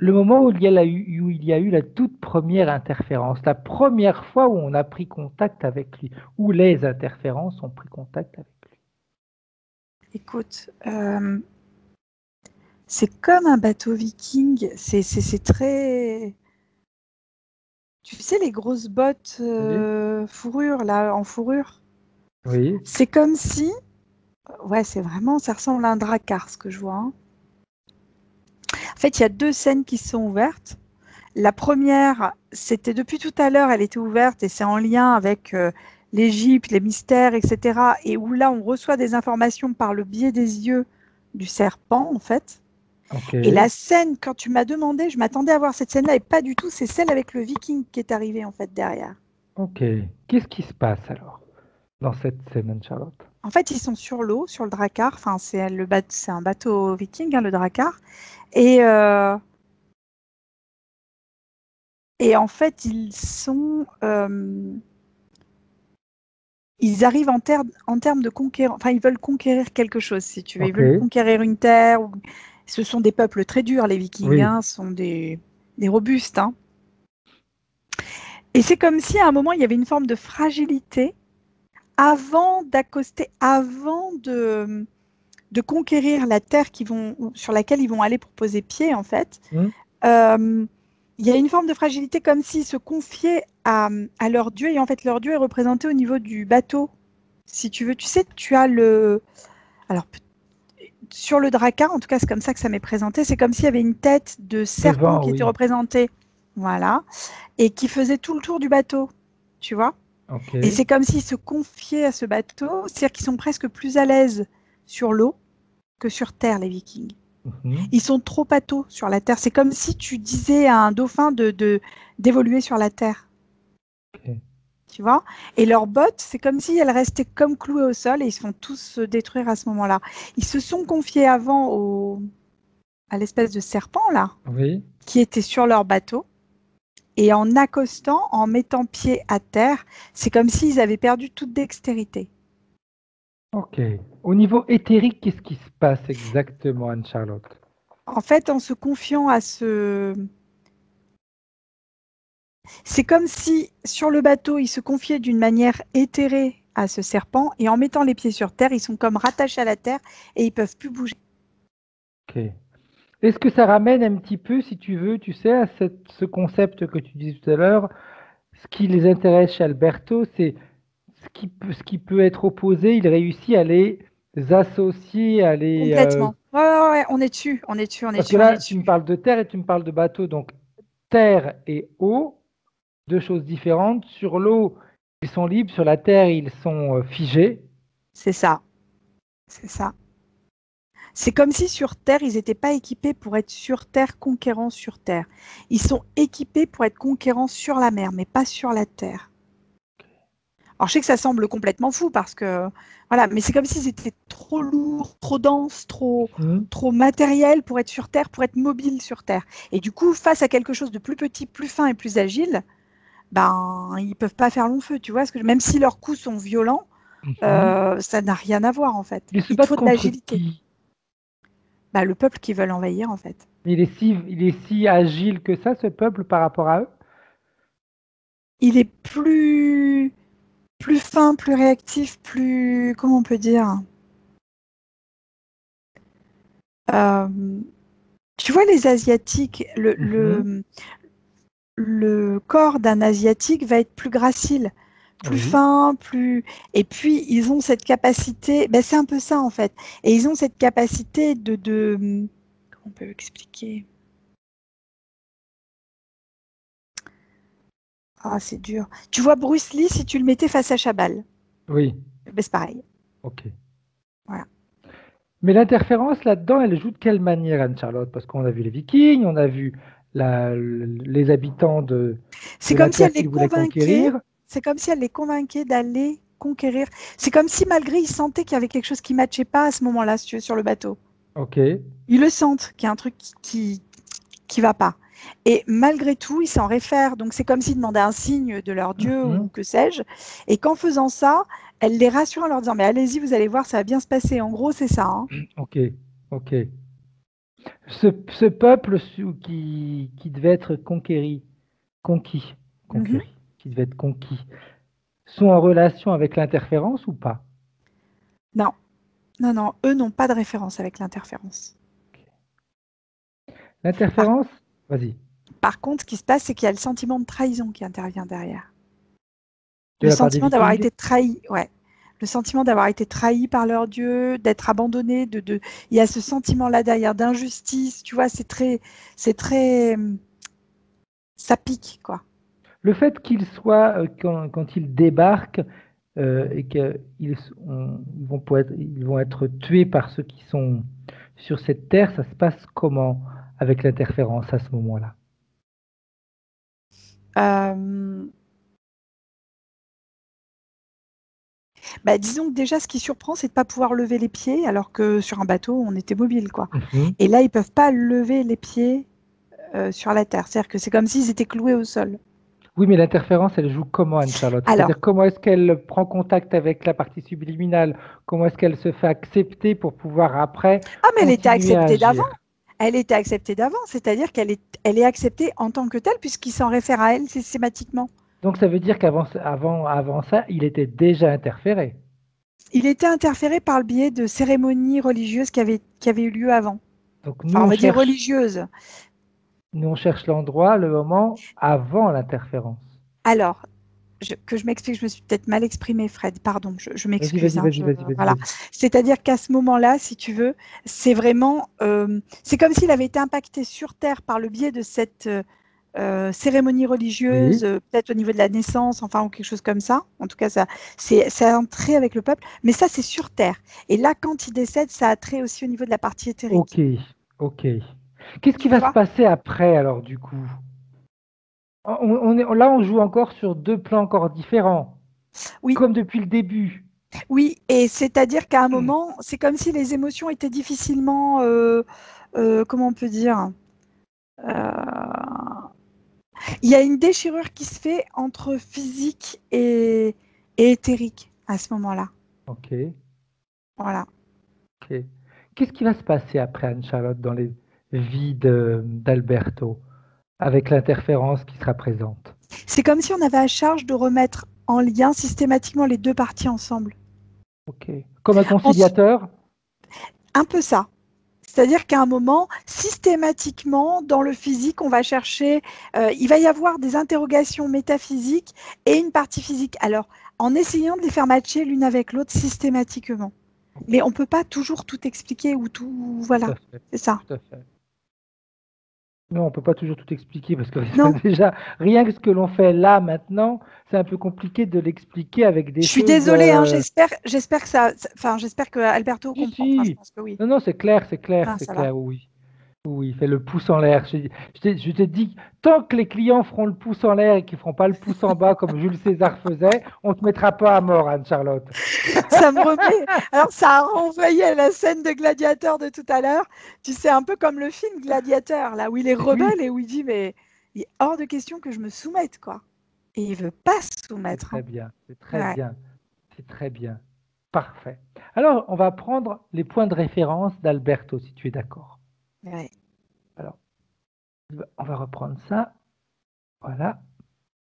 Le moment où il y a eu la toute première interférence, la première fois où on a pris contact avec lui, où les interférences ont pris contact avec lui. Écoute, c'est comme un bateau viking. C'est très. Tu sais, les grosses bottes fourrure, là, en fourrure. Oui. C'est comme si... Ouais, c'est vraiment... Ça ressemble à un dracar, ce que je vois. Hein. En fait, il y a 2 scènes qui sont ouvertes. La première, c'était depuis tout à l'heure, elle était ouverte et c'est en lien avec l'Égypte, les mystères, etc. Et où là, on reçoit des informations par le biais des yeux du serpent, en fait. Ok. Et la scène, quand tu m'as demandé, je m'attendais à voir cette scène-là et pas du tout, c'est celle avec le viking qui est arrivé, en fait, derrière. Ok. Qu'est-ce qui se passe alors dans cette scène, Anne-Charlotte? En fait, ils sont sur l'eau, sur le drakkar. Enfin, c'est un bateau viking, hein, le drakkar. Et en fait, ils arrivent en termes de conquérir. Enfin, ils veulent conquérir quelque chose, si tu veux. Ils Ok. veulent conquérir une terre. Ce sont des peuples très durs, les Vikings. Oui. Hein, ce sont des robustes. Hein. Et c'est comme si à un moment, il y avait une forme de fragilité avant d'accoster, avant de conquérir la terre sur laquelle ils vont aller pour poser pied, en fait. Il y a une forme de fragilité comme s'ils se confiaient à leur dieu. Et en fait, leur dieu est représenté au niveau du bateau. Si tu veux, tu sais, tu as le... Alors, sur le drakkar, en tout cas, c'est comme ça que ça m'est présenté. C'est comme s'il y avait une tête de serpent Devant, qui était oui. représentée. Voilà. Et qui faisait tout le tour du bateau. Tu vois? Ok. Et c'est comme s'ils se confiaient à ce bateau. C'est-à-dire qu'ils sont presque plus à l'aise sur l'eau que sur terre, les Vikings. Ils sont trop patos sur la terre. C'est comme si tu disais à un dauphin d'évoluer sur la terre. Ok. Tu vois? Et leurs bottes, c'est comme si elles restaient comme clouées au sol et ils se font tous se détruire à ce moment-là. Ils se sont confiés avant à l'espèce de serpent là, Oui. qui était sur leur bateau. Et en accostant, en mettant pied à terre, c'est comme s'ils avaient perdu toute dextérité. Ok. Au niveau éthérique, qu'est-ce qui se passe exactement, Anne-Charlotte? En fait, en se confiant à ce... C'est comme si, sur le bateau, ils se confiaient d'une manière éthérée à ce serpent, et en mettant les pieds sur terre, ils sont comme rattachés à la terre, et ils peuvent plus bouger. Ok. Est-ce que ça ramène un petit peu, si tu veux, tu sais, à ce concept que tu disais tout à l'heure, ce qui les intéresse chez Alberto, c'est ce qui peut être opposé, il réussit à les associer, à les... Complètement. Ouais, on est dessus, on est dessus, on est Parce que dessus, on est là, tu me dessus. parles de terre et tu me parles de bateau, donc terre et eau, deux choses différentes. Sur l'eau, ils sont libres, sur la terre, ils sont figés. C'est ça, c'est ça. C'est comme si sur Terre, ils n'étaient pas équipés pour être sur Terre, conquérants sur Terre. Ils sont équipés pour être conquérants sur la mer, mais pas sur la Terre. Alors je sais que ça semble complètement fou parce que voilà, mais c'est comme s'ils étaient trop lourds, trop denses, Mhm. trop matériels pour être sur Terre, pour être mobiles sur Terre. Et du coup, face à quelque chose de plus petit, plus fin et plus agile, ben ils peuvent pas faire long feu, tu vois, même si leurs coups sont violents, Mhm. ça n'a rien à voir en fait. Ils se Il te battent faut de contre l'agilité. qui? Bah, le peuple qu'ils veulent envahir en fait. Il est si agile que ça, ce peuple, par rapport à eux? Il est plus fin, plus réactif, plus comment on peut dire. Euh, Tu vois les asiatiques, Mhm. le corps d'un asiatique va être plus gracile, plus Oui. fin, plus et puis ils ont cette capacité, ben, c'est un peu ça en fait. Et ils ont cette capacité comment on peut expliquer? Ah, c'est dur. Tu vois Bruce Lee si tu le mettais face à Chabal, Oui. ben, c'est pareil. Ok. Voilà. Mais l'interférence là-dedans, elle joue de quelle manière, Anne-Charlotte? Parce qu'on a vu les Vikings, on a vu les habitants C'est de la comme si terre elle les qu'ils voulaient convainquait, conquérir. c'est comme si elle les convainquait d'aller conquérir. C'est comme si malgré ils sentaient qu'il y avait quelque chose qui ne matchait pas à ce moment-là, si tu veux, sur le bateau. Ok. Ils le sentent, qu'il y a un truc qui va pas. Et malgré tout, ils s'en réfèrent. Donc c'est comme s'ils demandaient un signe de leur dieu ou Mhm. que sais-je. Et qu'en faisant ça, elle les rassure en leur disant, mais allez-y, vous allez voir, ça va bien se passer. En gros, c'est ça. Hein. Ok. Ok. Ce peuple qui devait être conquis, Mhm. qui devait être conquis, sont en relation avec l'interférence ou pas? Non, non, non, eux n'ont pas de référence avec l'interférence. Par L'interférence, vas-y. Par contre, ce qui se passe, c'est qu'il y a le sentiment de trahison qui intervient derrière. De Le la part des sentiment d'avoir Vikings? été trahi, ouais. Le sentiment d'avoir été trahi par leur dieu, d'être abandonné, il y a ce sentiment-là derrière d'injustice, tu vois, c'est très, ça pique, quoi. Le fait qu'ils soient, quand ils débarquent, et qu'ils ils vont être tués par ceux qui sont sur cette terre, ça se passe comment avec l'interférence à ce moment-là? Euh, disons que déjà, ce qui surprend, c'est de ne pas pouvoir lever les pieds, alors que sur un bateau, on était mobile, quoi. Mhm. Et là, ils ne peuvent pas lever les pieds sur la terre. C'est-à-dire que c'est comme s'ils étaient cloués au sol. Oui, mais l'interférence, elle joue comment, Anne-Charlotte? Alors, C'est-à-dire comment est-ce qu'elle prend contact avec la partie subliminale? Comment est-ce qu'elle se fait accepter pour pouvoir après mais elle était continuer à acceptée d'avant. agir? Elle était acceptée d'avant, c'est-à-dire elle est acceptée en tant que telle, puisqu'il s'en réfère à elle systématiquement. Donc ça veut dire avant ça, il était déjà interféré. Il était interféré par le biais de cérémonies religieuses qui avaient eu lieu avant. Donc Enfin, on va dire religieuses. nous on cherche l'endroit, le moment avant l'interférence. Alors, que je m'explique, je me suis peut-être mal exprimée, Fred, pardon, je m'excuse. Voilà. C'est-à-dire qu'à ce moment-là, si tu veux, c'est vraiment, c'est comme s'il avait été impacté sur Terre par le biais de cette cérémonie religieuse, Oui. peut-être au niveau de la naissance, enfin, ou quelque chose comme ça. En tout cas, ça a un trait avec le peuple, mais ça, c'est sur Terre. Et là, quand il décède, ça a trait aussi au niveau de la partie éthérique. Ok. Qu'est-ce qui va se passer après, alors, du coup? Là, on joue encore sur deux plans encore différents, Oui. comme depuis le début. Oui, et c'est-à-dire qu'à un moment, c'est comme si les émotions étaient difficilement, comment on peut dire, il y a une déchirure qui se fait entre physique et éthérique à ce moment-là. Ok. Voilà. Ok. Qu'est-ce qui va se passer après, Anne-Charlotte, dans les vies d'Alberto, avec l'interférence qui sera présente? C'est comme si on avait à charge de remettre en lien systématiquement les deux parties ensemble. Ok. Comme un conciliateur? Un peu ça. C'est-à-dire qu'à un moment, systématiquement, dans le physique, on va chercher, il va y avoir des interrogations métaphysiques et une partie physique. Alors, en essayant de les faire matcher l'une avec l'autre systématiquement. Okay. Mais on ne peut pas toujours tout expliquer ou tout... Voilà, c'est ça. Tout à fait. Non, on ne peut pas toujours tout expliquer parce que non. déjà, rien que ce que l'on fait là, maintenant, c'est un peu compliqué de l'expliquer avec des choses... Je suis désolée, hein, j'espère que ça... Enfin, j'espère que Alberto comprend. Enfin, je pense que oui. Non, c'est clair, oui. Oui, il fait le pouce en l'air. Je te dis, tant que les clients feront le pouce en l'air et qu'ils ne feront pas le pouce en bas comme Jules César faisait, on ne te mettra pas à mort, Anne-Charlotte. Ça me remet. Alors, ça a renvoyé à la scène de Gladiateur de tout à l'heure. Tu sais, un peu comme le film Gladiateur, là où il est rebelle et où il dit, mais il est hors de question que je me soumette, quoi. Et il veut pas se soumettre. C'est très bien, c'est très bien, c'est très bien. Parfait. Alors, on va prendre les points de référence d'Alberto, si tu es d'accord. Ouais. Alors, on va reprendre ça. Voilà.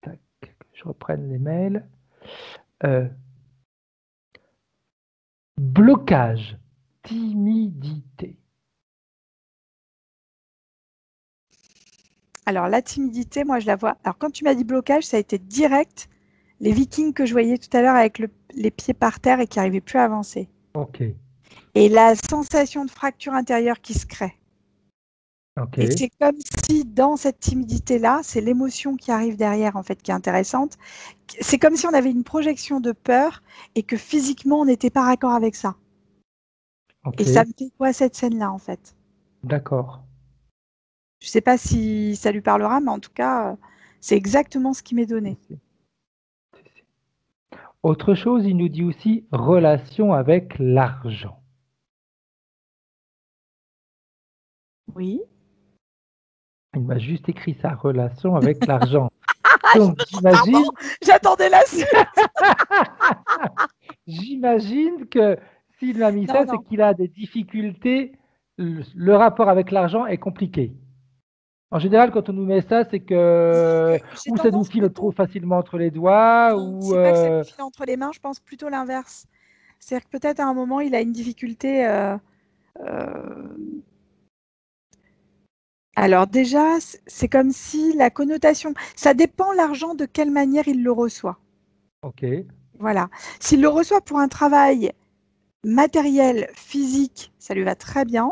Tac, que je reprenne les mails. Blocage, timidité. Alors, la timidité, moi, je la vois. Alors, quand tu m'as dit blocage, ça a été direct. Les Vikings que je voyais tout à l'heure avec les pieds par terre et qui n'arrivaient plus à avancer. Ok. Et la sensation de fracture intérieure qui se crée. Okay. Et c'est comme si dans cette timidité-là, c'est l'émotion qui arrive derrière, en fait, qui est intéressante. C'est comme si on avait une projection de peur et que physiquement, on n'était pas raccord avec ça. Okay. Et ça me fait quoi cette scène-là, en fait? D'accord. Je ne sais pas si ça lui parlera, mais en tout cas, c'est exactement ce qui m'est donné. Autre chose, il nous dit aussi relation avec l'argent. Oui. Il m'a juste écrit sa relation avec l'argent. Donc, j'imagine. J'attendais la suite. J'imagine que s'il m'a mis ça, c'est qu'il a des difficultés. Le rapport avec l'argent est compliqué. En général, quand on nous met ça, c'est que ou ça nous file trop facilement entre les doigts, ou. C'est pas que ça nous file entre les mains, je pense plutôt l'inverse. C'est-à-dire que peut-être à un moment, il a une difficulté. Alors déjà, c'est comme si la connotation, ça dépend l'argent de quelle manière il le reçoit. Ok. Voilà. S'il le reçoit pour un travail matériel, physique, ça lui va très bien.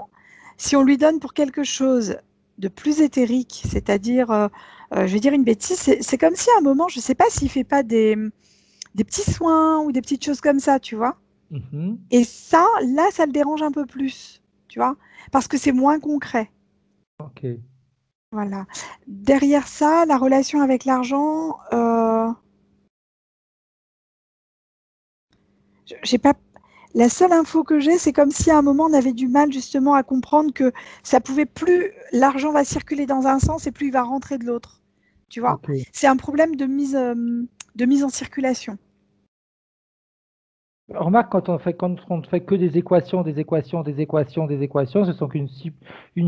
Si on lui donne pour quelque chose de plus éthérique, c'est-à-dire, je vais dire une bêtise, c'est comme si à un moment, je ne sais pas s'il ne fait pas des petits soins ou des petites choses comme ça, tu vois. Mhm. Et ça, là, ça le dérange un peu plus, tu vois, parce que c'est moins concret. Ok. Voilà. Derrière ça, la relation avec l'argent, j'ai pas. La seule info que j'ai, c'est comme si à un moment on avait du mal justement à comprendre que ça pouvait plus, l'argent va circuler dans un sens et plus il va rentrer de l'autre. Tu vois, Ok. c'est un problème de mise en circulation. Remarque, quand on ne fait que des équations, des équations, des équations, des équations, ce sont une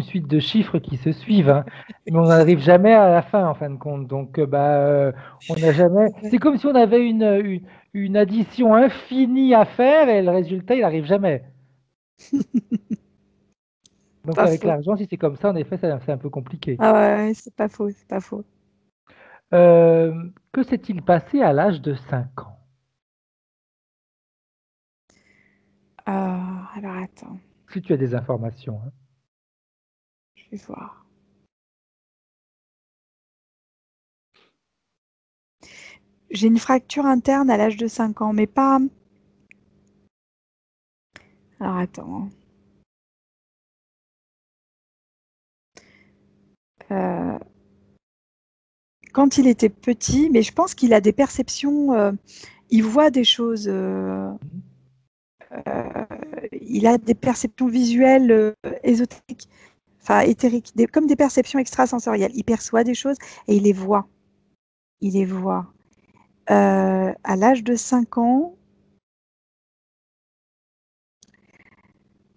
suite de chiffres qui se suivent, hein. Mais on n'arrive jamais à la fin, en fin de compte. Donc, on n'a jamais. C'est comme si on avait une addition infinie à faire et le résultat, il n'arrive jamais. Donc, Pas avec faux. l'argent, si c'est comme ça, en effet, c'est un peu compliqué. Ah ouais, ouais, c'est pas faux, c'est pas faux. Que s'est-il passé à l'âge de 5 ans? Alors attends, Si tu as des informations, hein. je vais voir. J'ai une fracture interne à l'âge de 5 ans, mais pas. Alors attends. Euh, Quand il était petit, mais je pense qu'il a des perceptions, il voit des choses, il a des perceptions visuelles ésotériques, enfin éthériques, comme des perceptions extrasensorielles. Il perçoit des choses et il les voit. Il les voit. À l'âge de 5 ans,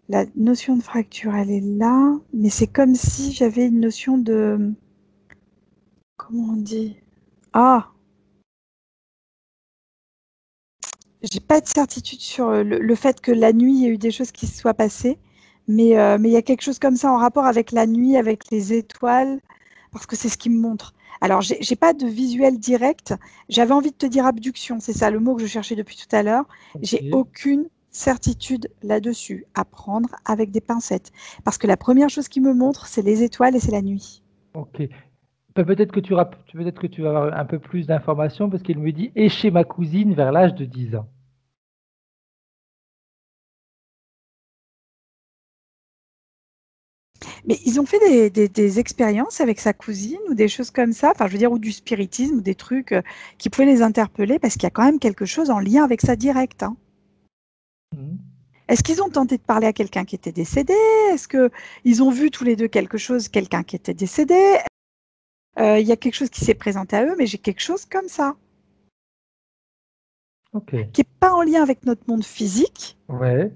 la notion de fracture, elle est là, mais c'est comme si j'avais une notion de... Comment on dit? Ah, j'ai pas de certitude sur le fait que la nuit, il y a eu des choses qui se soient passées, mais il y a quelque chose comme ça en rapport avec la nuit, avec les étoiles, parce que c'est ce qui me montre. Alors, j'ai pas de visuel direct. J'avais envie de te dire abduction, c'est ça le mot que je cherchais depuis tout à l'heure. J'ai Ok. aucune certitude là-dessus, à prendre avec des pincettes. Parce que la première chose qui me montre, c'est les étoiles et c'est la nuit. Ok. Peut-être que tu vas avoir un peu plus d'informations parce qu'il me dit et chez ma cousine vers l'âge de 10 ans. Mais ils ont fait des expériences avec sa cousine ou des choses comme ça, enfin je veux dire, ou du spiritisme ou des trucs qui pouvaient les interpeller parce qu'il y a quand même quelque chose en lien avec ça direct, hein. Mhm. Est-ce qu'ils ont tenté de parler à quelqu'un qui était décédé? Est-ce qu'ils ont vu tous les deux quelque chose, quelqu'un qui était décédé? Il y a quelque chose qui s'est présenté à eux, mais j'ai quelque chose comme ça, Ok. qui n'est pas en lien avec notre monde physique, Ouais.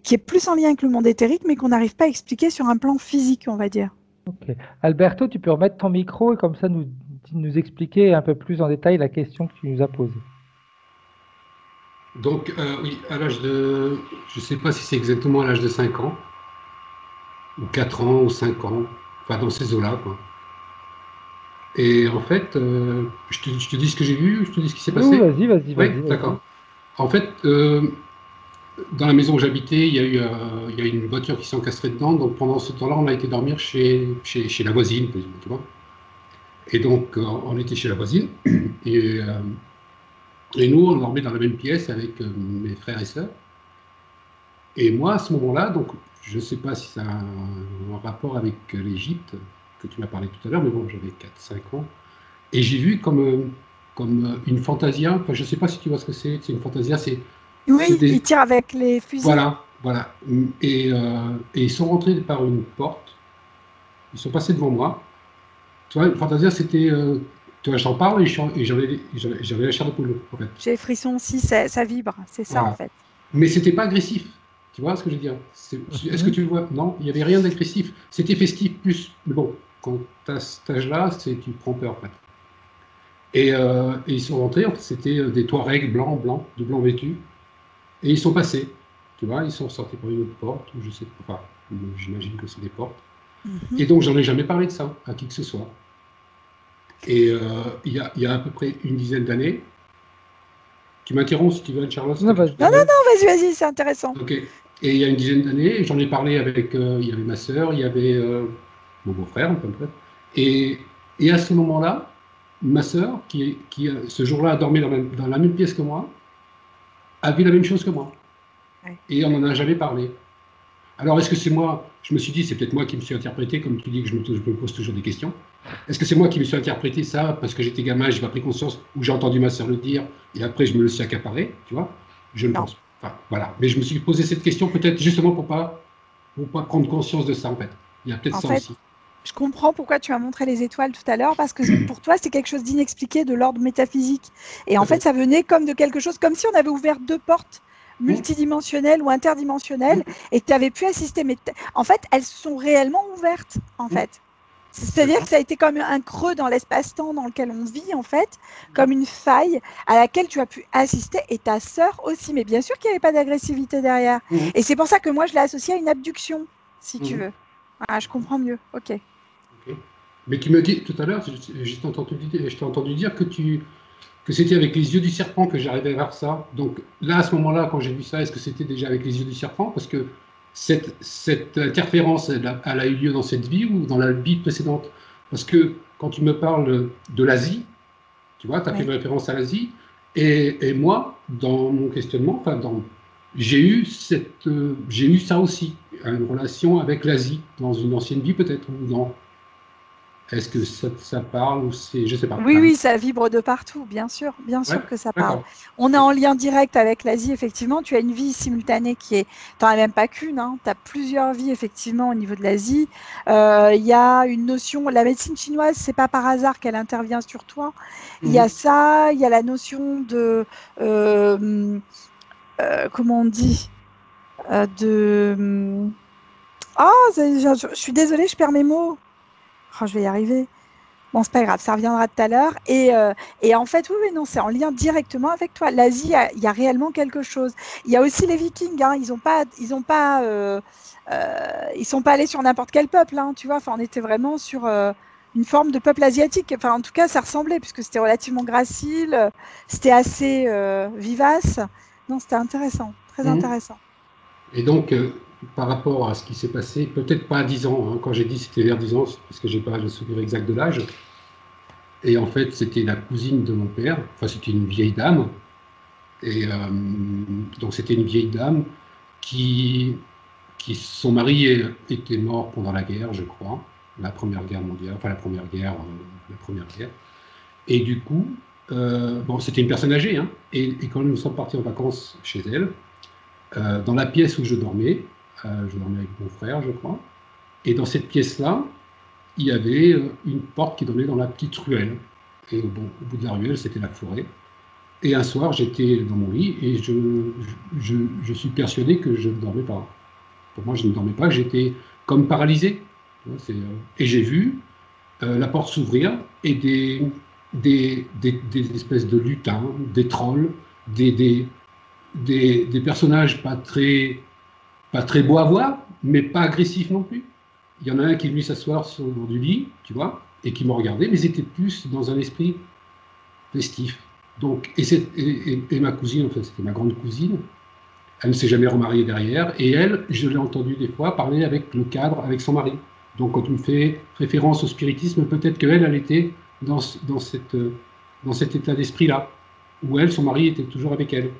qui est plus en lien avec le monde éthérique, mais qu'on n'arrive pas à expliquer sur un plan physique, on va dire. Ok. Alberto, tu peux remettre ton micro et comme ça nous expliquer un peu plus en détail la question que tu nous as posée. Donc, oui, à l'âge de. Je ne sais pas si c'est exactement à l'âge de 5 ans, ou 4 ans, ou 5 ans, enfin dans ces eaux-là, quoi. Et en fait, je te dis ce que j'ai vu, je te dis ce qui s'est Oui, oui, passé. vas-y, vas-y, Oui, vas-y, vas-y. d'accord. En fait, dans la maison où j'habitais, il y a eu une voiture qui s'est encastrée dedans. Donc pendant ce temps-là, on a été dormir chez la voisine, tu vois. Et donc, on était chez la voisine. Et, euh, et nous, on dormait dans la même pièce avec mes frères et sœurs. Et moi, à ce moment-là, donc, je ne sais pas si ça a un rapport avec l'Égypte, que tu m'as parlé tout à l'heure, mais bon, j'avais 4 5 ans. Et j'ai vu comme une fantasia, enfin, je ne sais pas si tu vois ce que c'est une fantasia, c'est Oui, ils des. tirent avec les fusils. Voilà, voilà. Et ils sont rentrés par une porte, ils sont passés devant moi. Tu vois, une fantasia, c'était. Tu vois, j'en parle et j'avais la chair de poule, en fait. J'ai les frissons aussi, ça vibre, c'est ça en Voilà. fait. Mais c'était pas agressif. Tu vois ce que je veux dire? Est-ce que Mhm. tu le vois? Non, il n'y avait rien d'agressif. C'était festif plus. Mais bon, quand tu as cet âge-là, tu prends peur, en fait. Et ils sont rentrés, en fait, c'était des Touaregs blancs, de blanc vêtus. Et ils sont passés. Tu vois, ils sont sortis par une autre porte, ou je sais pas. Enfin, j'imagine que c'est des portes. Et donc, j'en ai jamais parlé de ça à qui que ce soit. Et il y a à peu près une dizaine d'années, tu m'interromps si tu veux, Charlotte. Non, vas-y, c'est intéressant. Ok. Et il y a une dizaine d'années, j'en ai parlé avec, il y avait ma sœur, il y avait mon beau-frère, peu près. Et à ce moment-là, ma sœur, qui ce jour-là dormait dans la même pièce que moi, a vu la même chose que moi. Ouais. Et on n'en a jamais parlé. Alors, est-ce que c'est moi, je me suis dit, c'est peut-être moi qui me suis interprété, comme tu dis que je me pose toujours des questions. Est-ce que c'est moi qui me suis interprété ça parce que j'étais gamin, j'ai pas pris conscience, ou j'ai entendu ma sœur le dire, et après je me le suis accaparé, tu vois? Je ne pense pas. Enfin, voilà. Mais je me suis posé cette question peut-être justement pour pas prendre conscience de ça, en fait. Il y a peut-être ça aussi. Je comprends pourquoi tu as montré les étoiles tout à l'heure, parce que pour toi, c'est quelque chose d'inexpliqué de l'ordre métaphysique. Et en fait, ça venait comme de quelque chose, comme si on avait ouvert deux portes multidimensionnelles ou interdimensionnelles, et que tu avais pu assister. Mais en fait, elles sont réellement ouvertes, en fait. C'est-à-dire que ça a été comme un creux dans l'espace-temps dans lequel on vit, en fait, comme une faille à laquelle tu as pu assister, et ta sœur aussi. Mais bien sûr qu'il n'y avait pas d'agressivité derrière. Et c'est pour ça que moi, je l'ai associé à une abduction, si tu veux. Ah, je comprends mieux. Ok. Mais tu me dis tout à l'heure, je t'ai entendu dire que c'était avec les yeux du serpent que j'arrivais à voir ça. Donc là, à ce moment-là, quand j'ai vu ça, est-ce que c'était déjà avec les yeux du serpent? Parce que cette interférence, elle a eu lieu dans cette vie ou dans la vie précédente? Parce que quand tu me parles de l'Asie, tu vois, tu as fait référence à l'Asie, et moi, dans mon questionnement, j'ai eu ça aussi, une relation avec l'Asie, dans une ancienne vie peut-être, ou non? Est-ce que ça parle ou c'est, je sais pas. Oui, ça vibre de partout, bien sûr que ça parle. On est en lien direct avec l'Asie, effectivement. Tu as une vie simultanée qui est, t'en as même pas qu'une, hein. Tu as plusieurs vies, effectivement, au niveau de l'Asie. Il y a une notion, la médecine chinoise, c'est pas par hasard qu'elle intervient sur toi. Il y a ça, il y a la notion de, comment on dit, je suis désolée, je perds mes mots. Oh, je vais y arriver. Bon, c'est pas grave, ça reviendra tout à l'heure. Et en fait, oui, non, c'est en lien directement avec toi. L'Asie, il y a réellement quelque chose. Il y a aussi les Vikings, hein, ils sont pas allés sur n'importe quel peuple, hein, tu vois. Enfin, on était vraiment sur une forme de peuple asiatique. Enfin, en tout cas, ça ressemblait puisque c'était relativement gracile, c'était assez vivace. Non, c'était intéressant, très intéressant. Et donc, par rapport à ce qui s'est passé, peut-être pas à 10 ans, hein, quand j'ai dit c'était vers 10 ans, parce que j'ai pas le souvenir exact de l'âge. Et en fait, c'était la cousine de mon père, enfin, c'était une vieille dame. Et donc, c'était une vieille dame qui son mari était mort pendant la guerre, je crois, la Première Guerre mondiale, enfin la Première Guerre. Et du coup, c'était une personne âgée, hein, et quand nous sommes partis en vacances chez elle, dans la pièce où je dormais avec mon frère, je crois, et dans cette pièce-là, il y avait une porte qui donnait dans la petite ruelle. Et au bout de la ruelle, c'était la forêt. Et un soir, j'étais dans mon lit et je suis persuadé que je ne dormais pas. Pour moi, je ne dormais pas, j'étais comme paralysé. Et j'ai vu la porte s'ouvrir et des espèces de lutins, des trolls, des personnages pas très beaux à voir, mais pas agressifs non plus. Il y en a un qui est venu s'asseoir sur le bord du lit, tu vois, et qui me regardait, mais c'était plus dans un esprit festif. Donc, et ma cousine, en fait, c'était ma grande cousine, elle ne s'est jamais remariée derrière, et elle, je l'ai entendue des fois parler avec le cadre, avec son mari. Donc, quand tu me fais référence au spiritisme, peut-être qu'elle, elle était dans cet état d'esprit-là, où elle, son mari était toujours avec elle.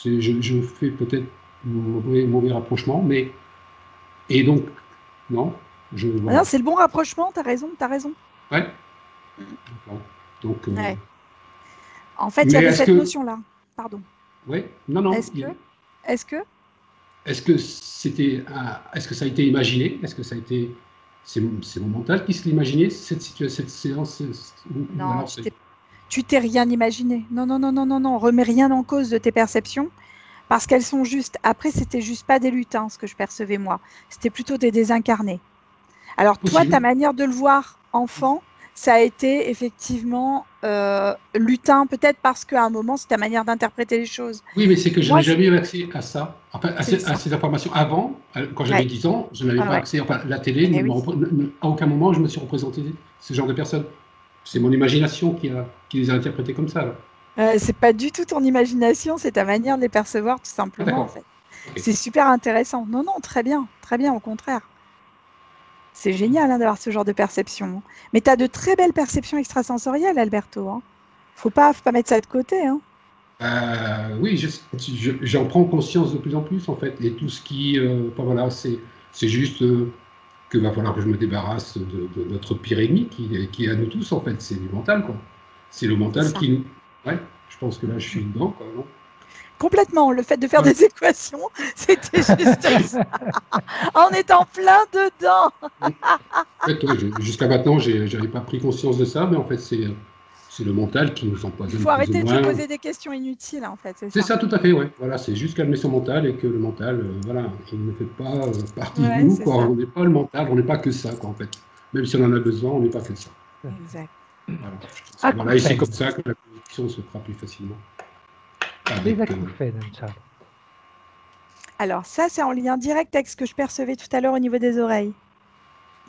Je fais peut-être mauvais rapprochement, mais... Et donc, non, non, c'est le bon rapprochement, t'as raison. Ouais. Donc, en fait, il y avait cette notion-là. Pardon. Oui, non. Est-ce que ça a été imaginé? Est-ce que ça a été... C'est mon mental qui se l'imaginait, cette séance? Non, tu t'es rien imaginé. Non. Remets rien en cause de tes perceptions. Parce qu'elles sont justes. Après, c'était juste pas des lutins, ce que je percevais moi. C'était plutôt des désincarnés. Alors toi, ta manière de le voir enfant, ça a été effectivement lutin, peut-être parce qu'à un moment, c'est ta manière d'interpréter les choses. Oui, mais c'est que je Moi, n'ai jamais eu accès à ça, enfin, à c'est ces ça. informations. Avant, quand j'avais Ouais. 10 ans, je n'avais Ah pas ouais. accès. Enfin, la télé, Eh oui. à aucun moment, je me suis représenté ce genre de personnes. C'est mon imagination qui les a interprétés comme ça. C'est pas du tout ton imagination, c'est ta manière de les percevoir, tout Ah, simplement, en d'accord. fait. Ok. C'est super intéressant. Non, non, très bien, au contraire. C'est génial hein, d'avoir ce genre de perception. Mais tu as de très belles perceptions extrasensorielles, Alberto. Hein. Faut pas mettre ça de côté. Hein. Oui, j'en prends conscience de plus en plus, en fait. Et tout ce qui. Enfin, voilà, c'est juste que va falloir que je me débarrasse de notre pire ennemi, qui est à nous tous, en fait. C'est du mental, quoi. C'est le C'est mental ça. qui nous. Ouais, je pense que là, je suis dedans, quoi, non? Complètement. Le fait de faire Ouais. des équations, c'était juste ça. On est en plein dedans. En fait, ouais, jusqu'à maintenant, j'avais pas pris conscience de ça, mais en fait, c'est le mental qui nous Il empoisonne faut plus ou arrêter de se moins. poser des questions inutiles, en fait, c'est C'est ça. ça, tout à fait, ouais. Voilà, c'est juste calmer son mental et que le mental, voilà, il ne fait pas partie de Ouais, nous, c'est quoi. ça. On n'est pas le mental, on n'est pas que ça, quoi, en fait. Même si on en a besoin, on n'est pas que ça. Exact. Voilà. Voilà, et c'est Acouphènes. comme ça que la connexion se fera plus facilement. Les Avec, acouphènes, Charles. Alors, ça, c'est en lien direct avec ce que je percevais tout à l'heure au niveau des oreilles.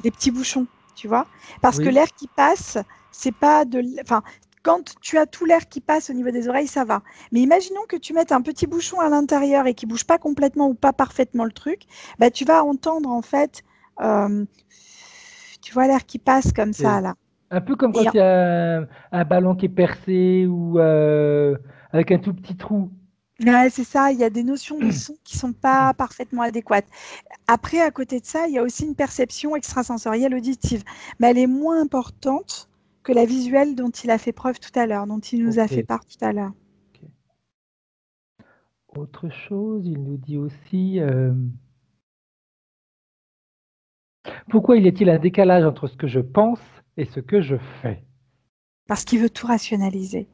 Les petits bouchons, tu vois. Parce que Oui. l'air qui passe, c'est pas de... Enfin, quand tu as tout l'air qui passe au niveau des oreilles, ça va. Mais imaginons que tu mettes un petit bouchon à l'intérieur et qui bouge pas complètement ou pas parfaitement le truc, bah, tu vas entendre, en fait, euh, tu vois l'air qui passe comme ça, C'est là. un peu comme Et quand il y a un ballon qui est percé ou avec un tout petit trou. ouais, c'est ça, il y a des notions de son qui sont pas parfaitement adéquates. Après, à côté de ça, il y a aussi une perception extrasensorielle auditive, mais elle est moins importante que la visuelle dont il a fait preuve tout à l'heure, dont il nous a Ok. fait part tout à l'heure. Ok. Autre chose, il nous dit aussi pourquoi y a-t-il un décalage entre ce que je pense et ce que je fais? Parce qu'il veut tout rationaliser.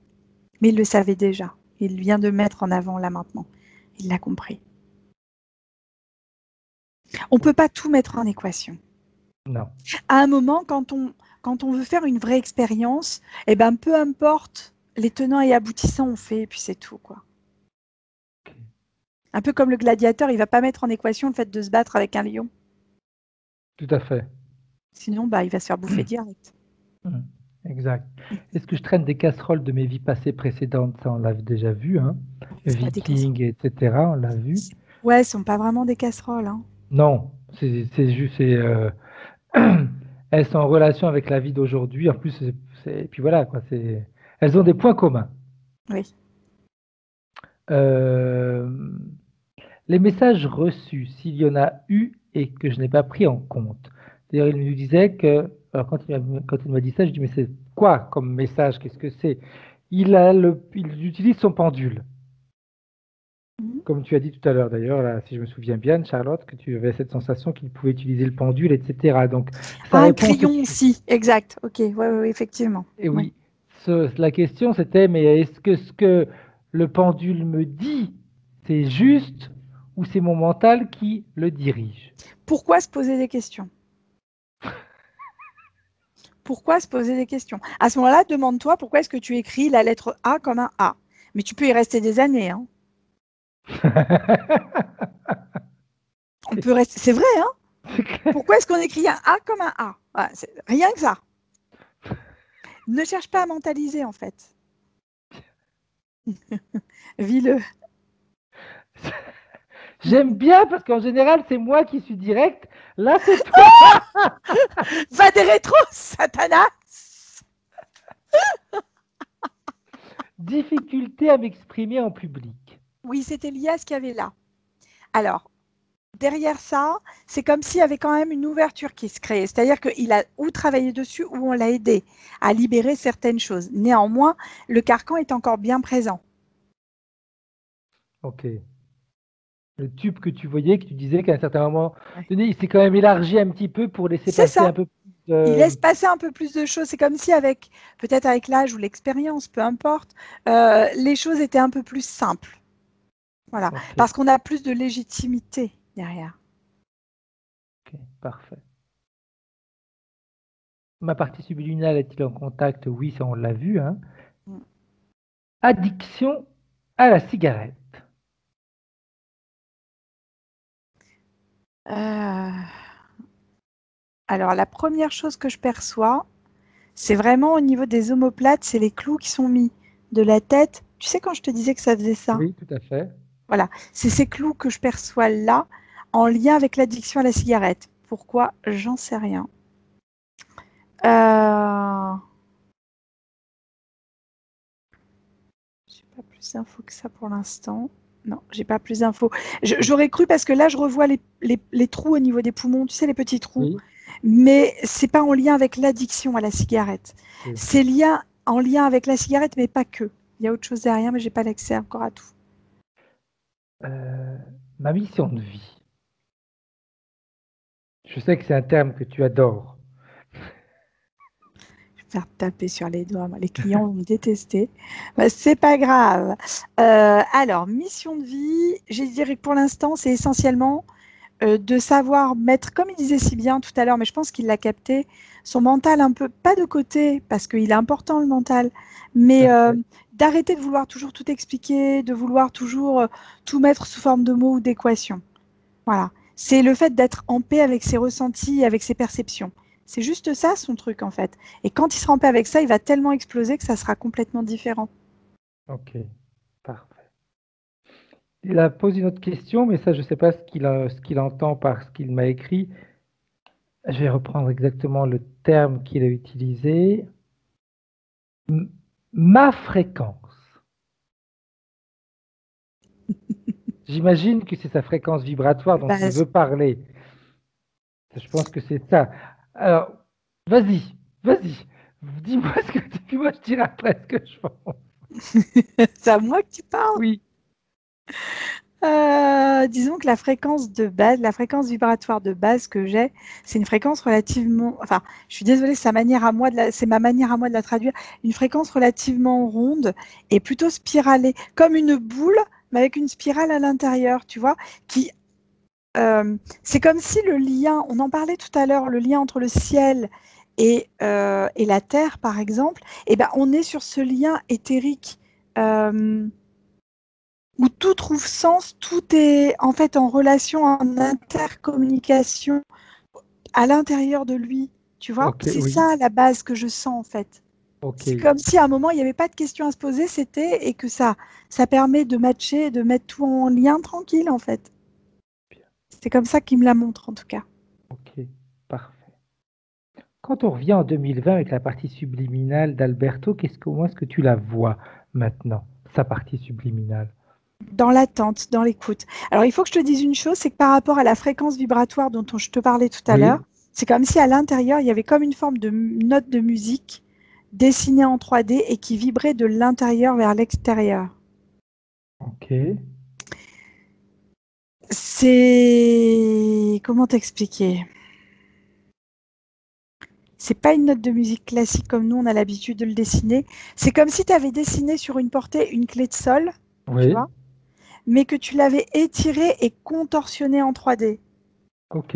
Mais il le savait déjà. Il vient de mettre en avant là maintenant. Il l'a compris. On ne peut pas tout mettre en équation. Non. À un moment, quand on veut faire une vraie expérience, eh ben, peu importe les tenants et aboutissants, on fait et puis c'est tout, quoi. Un peu comme le gladiateur, il va pas mettre en équation le fait de se battre avec un lion. Tout à fait. Sinon, bah, il va se faire bouffer direct. Exact. Est-ce que je traîne des casseroles de mes vies passées précédentes? Ça, on l'a déjà vu, hein. C'est pas des casseroles. Viking, etc. On l'a vu. Ouais, ce sont pas vraiment des casseroles. Hein. Non, c'est juste, elles sont en relation avec la vie d'aujourd'hui. En plus, et puis voilà, quoi. Elles ont des points communs. Oui. Euh, les messages reçus, s'il y en a eu et que je n'ai pas pris en compte. D'ailleurs, il nous disait que, alors quand il m'a dit ça, je dis mais c'est quoi comme message? Qu'est-ce que c'est? Il utilise son pendule. Mhm. Comme tu as dit tout à l'heure d'ailleurs, là, si je me souviens bien, Charlotte, que tu avais cette sensation qu'il pouvait utiliser le pendule, etc. Donc, sa Ah, un réponse crayon est... aussi. Exact. Ok. Ouais, ouais, ouais, effectivement. Et Ouais. oui, la question c'était, mais est-ce que ce que le pendule me dit, c'est juste ou c'est mon mental qui le dirige? Pourquoi se poser des questions? Pourquoi se poser des questions? À ce moment-là, demande-toi pourquoi est-ce que tu écris la lettre A comme un A. Mais tu peux y rester des années. Hein. On peut rester. C'est vrai, hein? Pourquoi est-ce qu'on écrit un A comme un A? Voilà, rien que ça. Ne cherche pas à mentaliser, en fait. Vis-le. J'aime bien parce qu'en général, c'est moi qui suis direct. Là, c'est toi. Va des rétros, Satanas! Difficulté à m'exprimer en public. Oui, c'était lié à ce qu'il y avait là. Alors, derrière ça, c'est comme s'il y avait quand même une ouverture qui se créait. C'est-à-dire qu'il a ou travaillé dessus ou on l'a aidé à libérer certaines choses. Néanmoins, le carcan est encore bien présent. Ok. Le tube que tu voyais, que tu disais qu'à un certain moment Ouais. donné, il s'est quand même élargi un petit peu pour laisser C'est passer ça. un peu plus Il de... laisse passer un peu plus de choses. C'est comme si avec, peut-être avec l'âge ou l'expérience, peu importe, les choses étaient un peu plus simples. Voilà. Ok, Parce qu'on a plus de légitimité derrière. ok, parfait. Ma partie subliminale est-il en contact? Oui, ça on l'a vu. Hein. Mm. Addiction à la cigarette. Alors, la première chose que je perçois, c'est vraiment au niveau des omoplates, c'est les clous qui sont mis de la tête. Tu sais quand je te disais que ça faisait ça? Oui, tout à fait. Voilà, c'est ces clous que je perçois là, en lien avec l'addiction à la cigarette. Pourquoi? J'en sais rien. J'ai pas plus d'infos que ça pour l'instant. Non, j'ai pas plus d'infos. J'aurais cru parce que là, je revois les trous au niveau des poumons, tu sais, les petits trous. Oui. Mais c'est pas en lien avec l'addiction à la cigarette. Oui. C'est en lien avec la cigarette, mais pas que. Il y a autre chose derrière, mais j'ai pas l'accès encore à tout. Ma mission de vie. Je sais que c'est un terme que tu adores. Je vais faire taper sur les doigts. Les clients vont me détester. Bah, c'est pas grave. Alors, mission de vie, je dirais que pour l'instant, c'est essentiellement de savoir mettre, comme il disait si bien tout à l'heure, mais je pense qu'il l'a capté, son mental un peu, pas de côté, parce qu'il est important le mental, mais d'arrêter de vouloir toujours tout expliquer, de vouloir toujours tout mettre sous forme de mots ou d'équations. Voilà. C'est le fait d'être en paix avec ses ressentis, avec ses perceptions. C'est juste ça son truc en fait. Et quand il sera en paix avec ça, il va tellement exploser que ça sera complètement différent. Ok, parfait. Il a posé une autre question, mais ça, je ne sais pas ce qu'il entend par ce qu'il m'a écrit. Je vais reprendre exactement le terme qu'il a utilisé. Ma fréquence. J'imagine que c'est sa fréquence vibratoire dont il veut parler. Je pense que c'est ça. Alors, vas-y. Dis-moi ce que tu dis, moi je dirai après ce que je pense. C'est à moi que tu parles? Oui. Disons que la fréquence de base, la fréquence vibratoire de base que j'ai, c'est une fréquence relativement, enfin, je suis désolée, c'est ma manière à moi de la traduire, une fréquence relativement ronde et plutôt spiralée, comme une boule, mais avec une spirale à l'intérieur, tu vois, c'est comme si le lien, on en parlait tout à l'heure, le lien entre le ciel et la terre, par exemple, eh ben, on est sur ce lien éthérique. Où tout trouve sens, tout est en fait en relation, en intercommunication à l'intérieur de lui. Tu vois, Okay, c'est oui. ça la base que je sens en fait. Okay. C'est comme si à un moment il n'y avait pas de questions à se poser, c'était et que ça permet de matcher, de mettre tout en lien tranquille en fait. C'est comme ça qu'il me la montre en tout cas. Ok, parfait. Quand on revient en 2020 avec la partie subliminale d'Alberto, comment est-ce que tu la vois maintenant, sa partie subliminale? Dans l'attente, dans l'écoute. Alors, il faut que je te dise une chose, c'est que par rapport à la fréquence vibratoire dont je te parlais tout à l'heure, c'est comme si à l'intérieur, il y avait comme une forme de note de musique dessinée en 3D et qui vibrait de l'intérieur vers l'extérieur. Ok. C'est... Comment t'expliquer? C'est pas une note de musique classique comme nous, on a l'habitude de le dessiner. C'est comme si tu avais dessiné sur une portée une clé de sol, tu vois, mais que tu l'avais étirée et contorsionnée en 3D. Ok.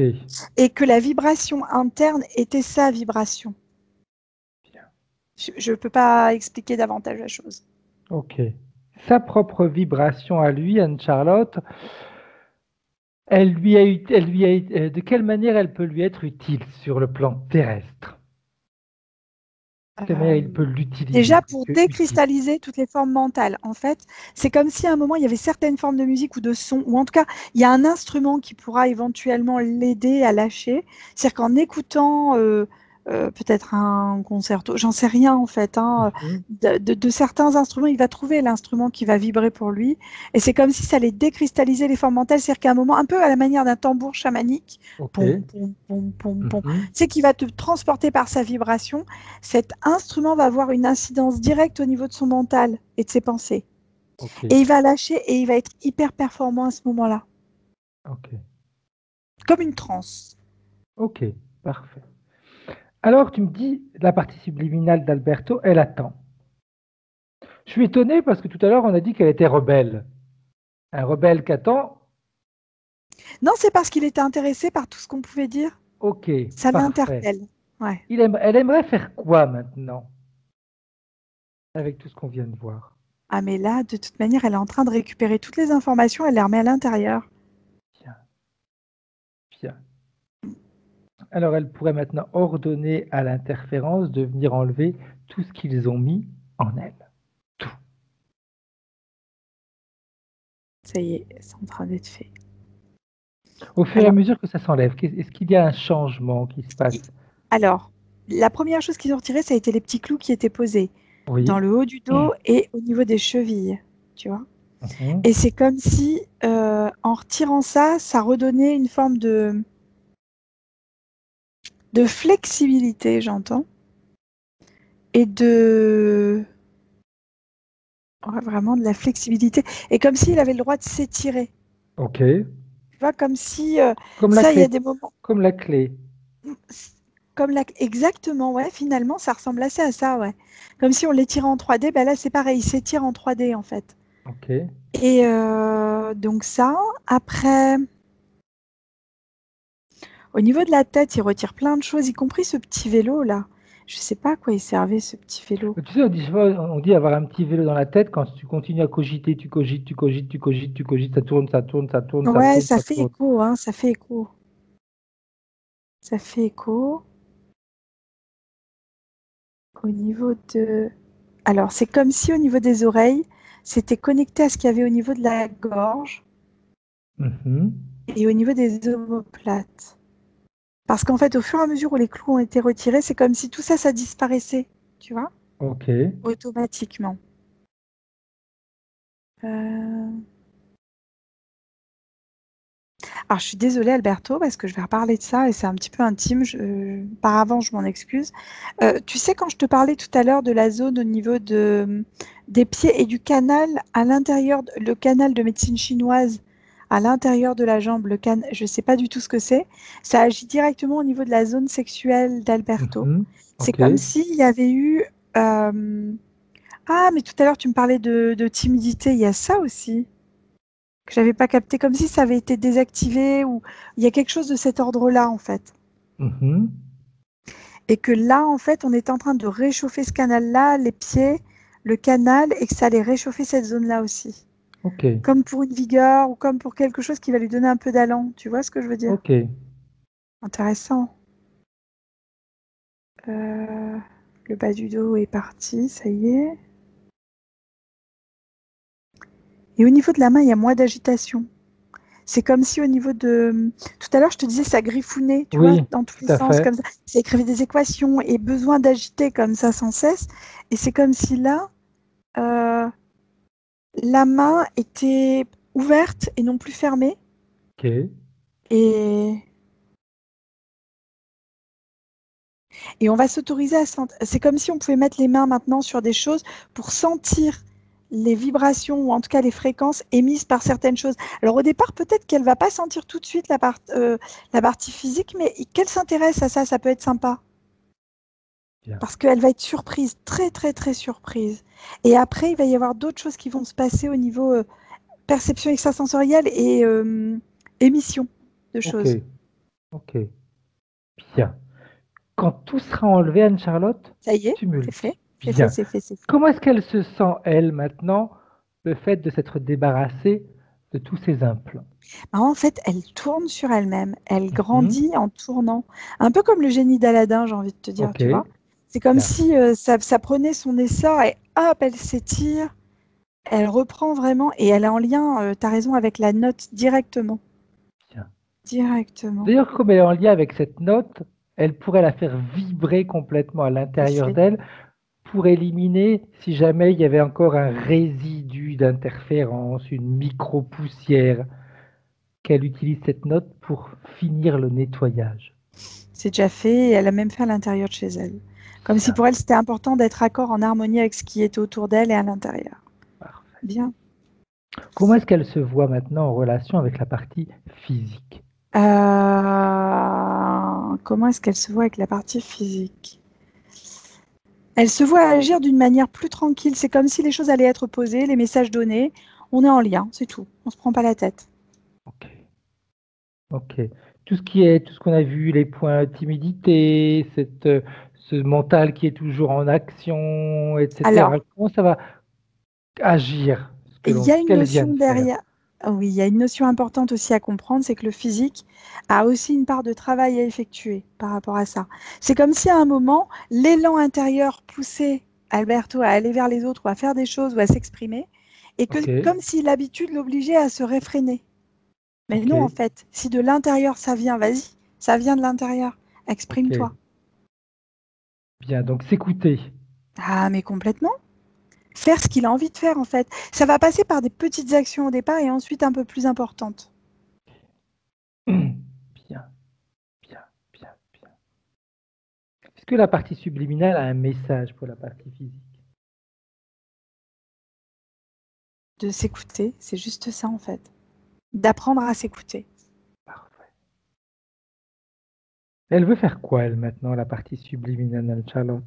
Et que la vibration interne était sa vibration. Bien. Je ne peux pas expliquer davantage la chose. Ok. Sa propre vibration à lui, Anne-Charlotte, de quelle manière elle peut lui être utile sur le plan terrestre? De quelle manière il peut l'utiliser? Déjà, pour décristalliser toutes les formes mentales, en fait, c'est comme si à un moment, il y avait certaines formes de musique ou de son, ou en tout cas, il y a un instrument qui pourra éventuellement l'aider à lâcher. C'est-à-dire qu'en écoutant peut-être un concerto, j'en sais rien en fait, hein, de certains instruments, il va trouver l'instrument qui va vibrer pour lui. Et c'est comme si ça allait décristalliser les formes mentales. C'est-à-dire qu'à un moment, un peu à la manière d'un tambour chamanique, pom, pom, pom, pom, pom, c'est qu'il va te transporter par sa vibration. Cet instrument va avoir une incidence directe au niveau de son mental et de ses pensées. Et il va lâcher et il va être hyper performant à ce moment-là. Comme une transe. Ok, parfait. Alors, tu me dis, la partie subliminale d'Alberto, elle attend. Je suis étonné parce que tout à l'heure, on a dit qu'elle était rebelle. Un rebelle qui attend. Non, c'est parce qu'il était intéressé par tout ce qu'on pouvait dire. Ok, ça l'interpelle. Ouais. Elle aimerait faire quoi maintenant avec tout ce qu'on vient de voir? Ah, mais là, de toute manière, elle est en train de récupérer toutes les informations, elle les remet à l'intérieur. Bien, bien. Alors, elle pourrait maintenant ordonner à l'interférence de venir enlever tout ce qu'ils ont mis en elle. Tout. Ça y est, c'est en train d'être fait. Au fur et à mesure que ça s'enlève, est-ce qu'il y a un changement qui se passe? Alors, la première chose qu'ils ont retiré, ça a été les petits clous qui étaient posés dans Oui. le haut du dos et au niveau des chevilles, tu vois. Mhm. Et c'est comme si, en retirant ça, ça redonnait une forme de flexibilité, j'entends, et ouais, vraiment de la flexibilité. Et comme s'il avait le droit de s'étirer. Ok. Tu vois, comme si, Comme la ça, il y a clé. des moments. Comme la clé. Exactement, ouais, finalement, ça ressemble assez à ça, ouais. Comme si on l'étirait en 3D, ben là, c'est pareil, il s'étire en 3D, en fait. Ok. Et donc ça, après, au niveau de la tête, il retire plein de choses, y compris ce petit vélo, là. Je sais pas à quoi il servait, ce petit vélo. Tu sais, on dit avoir un petit vélo dans la tête quand tu continues à cogiter, tu cogites, tu cogites, tu cogites, tu cogites, ça tourne, ça tourne, ça tourne, ça Ouais, tourne, ça ça fait tourne. écho, hein, ça fait écho. Ça fait écho. Au niveau de... Alors, c'est comme si au niveau des oreilles, c'était connecté à ce qu'il y avait au niveau de la gorge Mhm. et au niveau des omoplates. Parce qu'en fait, au fur et à mesure où les clous ont été retirés, c'est comme si tout ça, ça disparaissait, tu vois, Ok. automatiquement. Alors, je suis désolée, Alberto, parce que je vais reparler de ça et c'est un petit peu intime. Par avant, je m'en excuse. Tu sais, quand je te parlais tout à l'heure de la zone au niveau des pieds et du canal à l'intérieur, le canal de médecine chinoise à l'intérieur de la jambe, je ne sais pas du tout ce que c'est, ça agit directement au niveau de la zone sexuelle d'Alberto. Mhm. C'est Ok. comme s'il y avait eu... Ah, mais tout à l'heure, tu me parlais de timidité, il y a ça aussi que j'avais pas capté, comme si ça avait été désactivé ou il y a quelque chose de cet ordre-là en fait. Mhm. Et que là, en fait, on est en train de réchauffer ce canal-là, les pieds, le canal, et que ça allait réchauffer cette zone-là aussi. Ok. Comme pour une vigueur ou comme pour quelque chose qui va lui donner un peu d'allant. Tu vois ce que je veux dire? Ok. Intéressant. Le bas du dos est parti, ça y est. Et au niveau de la main, il y a moins d'agitation. C'est comme si au niveau de... Tout à l'heure, je te disais, ça griffonnait, tu vois, Oui, dans tous tout les à sens, fait. comme ça. Ça écrivait des équations et besoin d'agiter comme ça sans cesse. Et c'est comme si là, euh, la main était ouverte et non plus fermée. Ok. Et, et on va s'autoriser à sentir. C'est comme si on pouvait mettre les mains maintenant sur des choses pour sentir les vibrations ou en tout cas les fréquences émises par certaines choses. Alors au départ, peut-être qu'elle va pas sentir tout de suite la partie physique, mais qu'elle s'intéresse à ça, ça peut être sympa. Bien. Parce qu'elle va être surprise, très très très surprise. Et après, il va y avoir d'autres choses qui vont se passer au niveau perception extrasensorielle et émission de Ok. choses. Ok. Bien. Quand tout sera enlevé, Anne-Charlotte, Ça y est, c'est tumulte. fait, c'est fait, Bien. c'est fait, c'est fait. Comment est-ce qu'elle se sent, elle, maintenant, le fait de s'être débarrassée de tous ces implants? En fait, elle tourne sur elle-même, elle Mhm. grandit en tournant. Un peu comme le génie d'Aladin, j'ai envie de te dire, Ok. tu vois. C'est comme Bien. si ça prenait son essor et hop, elle s'étire, elle reprend vraiment et elle est en lien, tu as raison, avec la note directement. Bien. Directement. D'ailleurs, comme elle est en lien avec cette note, elle pourrait la faire vibrer complètement à C'est l'intérieur fait. d'elle pour éliminer, si jamais il y avait encore un résidu d'interférence, une micro-poussière, qu'elle utilise cette note pour finir le nettoyage. C'est déjà fait et elle a même fait à l'intérieur de chez elle. Comme si Bien, pour elle, c'était important d'être accord en harmonie avec ce qui était autour d'elle et à l'intérieur. parfait. Bien. Comment est-ce qu'elle se voit maintenant en relation avec la partie physique? Comment est-ce qu'elle se voit avec la partie physique? Elle se voit agir d'une manière plus tranquille. C'est comme si les choses allaient être posées, les messages donnés. On est en lien, c'est tout. On se prend pas la tête. Ok. Ok. tout ce qu'on a vu, les points timidité, ce mental qui est toujours en action, etc. Alors, Comment ça va agir, il y a ce une qu'elle vient notion de faire? derrière. Ah oui, il y a une notion importante aussi à comprendre, c'est que le physique a aussi une part de travail à effectuer par rapport à ça. C'est comme si à un moment, l'élan intérieur poussait Alberto à aller vers les autres ou à faire des choses ou à s'exprimer, et que Ok, comme si l'habitude l'obligeait à se réfréner. Mais ok, non, en fait, si de l'intérieur ça vient, vas-y, ça vient de l'intérieur, ok. exprime-toi. Bien, donc s'écouter. Ah, mais complètement. Faire ce qu'il a envie de faire, en fait. Ça va passer par des petites actions au départ et ensuite un peu plus importantes. Bien, bien, bien, bien. Est-ce que la partie subliminale a un message pour la partie physique? De s'écouter, c'est juste ça, en fait. D'apprendre à s'écouter. Parfait. Elle veut faire quoi, elle, maintenant, la partie subliminale, Charlotte?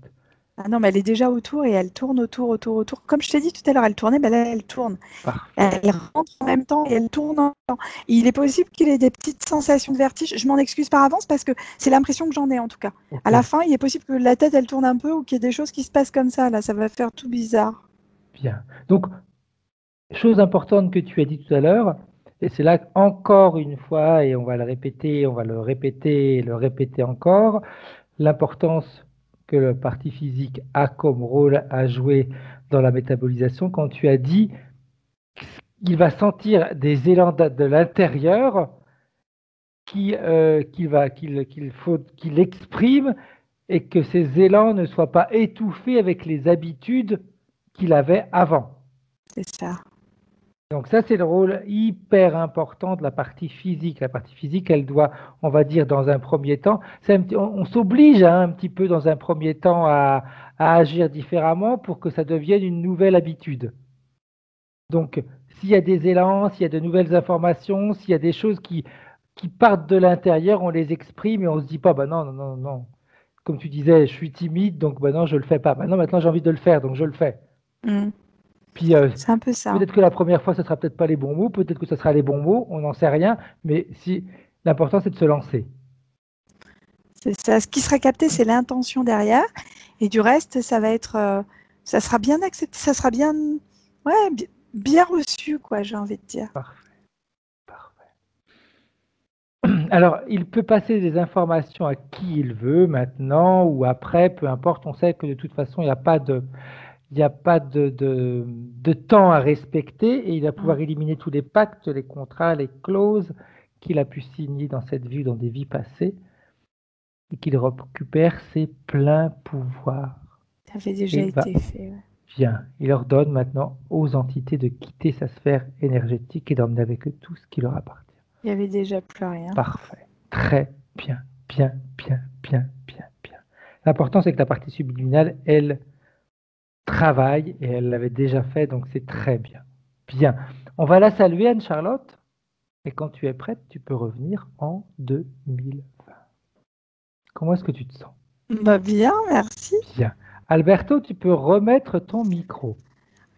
Ah non, mais elle est déjà autour et elle tourne autour, autour, autour. Comme je t'ai dit tout à l'heure, elle tournait, ben là, elle tourne. Parfait. Elle rentre en même temps et elle tourne en même temps. Et il est possible qu'il ait des petites sensations de vertige. Je m'en excuse par avance parce que c'est l'impression que j'en ai en tout cas. Ok. À la fin, il est possible que la tête, elle tourne un peu ou qu'il y ait des choses qui se passent comme ça. Là, ça va faire tout bizarre. Bien. Donc, chose importante que tu as dit tout à l'heure, et c'est là encore une fois, et on va le répéter, on va le répéter et le répéter encore, l'importance que la partie physique a comme rôle à jouer dans la métabolisation. Quand tu as dit qu'il va sentir des élans de l'intérieur qu'il exprime et que ces élans ne soient pas étouffés avec les habitudes qu'il avait avant. C'est ça. Donc ça, c'est le rôle hyper important de la partie physique. La partie physique, elle doit, on va dire, dans un premier temps, on s'oblige un petit peu dans un premier temps à agir différemment pour que ça devienne une nouvelle habitude. Donc, s'il y a des élans, s'il y a de nouvelles informations, s'il y a des choses qui partent de l'intérieur, on les exprime et on se dit pas, bah non, non, non, non. Comme tu disais, je suis timide, donc bah non, je le fais pas. Maintenant, j'ai envie de le faire, donc je le fais. Puis C'est un peu ça. peut-être que la première fois, ce sera peut-être pas les bons mots, peut-être que ce sera les bons mots, on n'en sait rien, mais si l'important, c'est de se lancer. C'est ça. Ce qui sera capté, c'est l'intention derrière. Et du reste, ça va être, ça sera bien accepté, ça sera bien, ouais, bien reçu, quoi, j'ai envie de dire. Parfait, parfait. Alors, il peut passer des informations à qui il veut, maintenant ou après, peu importe. On sait que de toute façon, il n'y a pas de temps à respecter et il va pouvoir éliminer tous les pactes, les contrats, les clauses qu'il a pu signer dans cette vie, dans des vies passées, et qu'il récupère ses pleins pouvoirs. Ça avait déjà été fait. Ouais. Bien, il ordonne maintenant aux entités de quitter sa sphère énergétique et d'emmener avec eux tout ce qui leur appartient. Il n'y avait déjà plus rien. Parfait. Très bien, bien, bien, bien, bien, bien. L'important, c'est que la partie subliminale, elle travaille et elle l'avait déjà fait, donc c'est très bien. Bien. On va la saluer, Anne-Charlotte. Et quand tu es prête, tu peux revenir en 2020. Comment est-ce que tu te sens? Bah bien, merci. Bien. Alberto, tu peux remettre ton micro.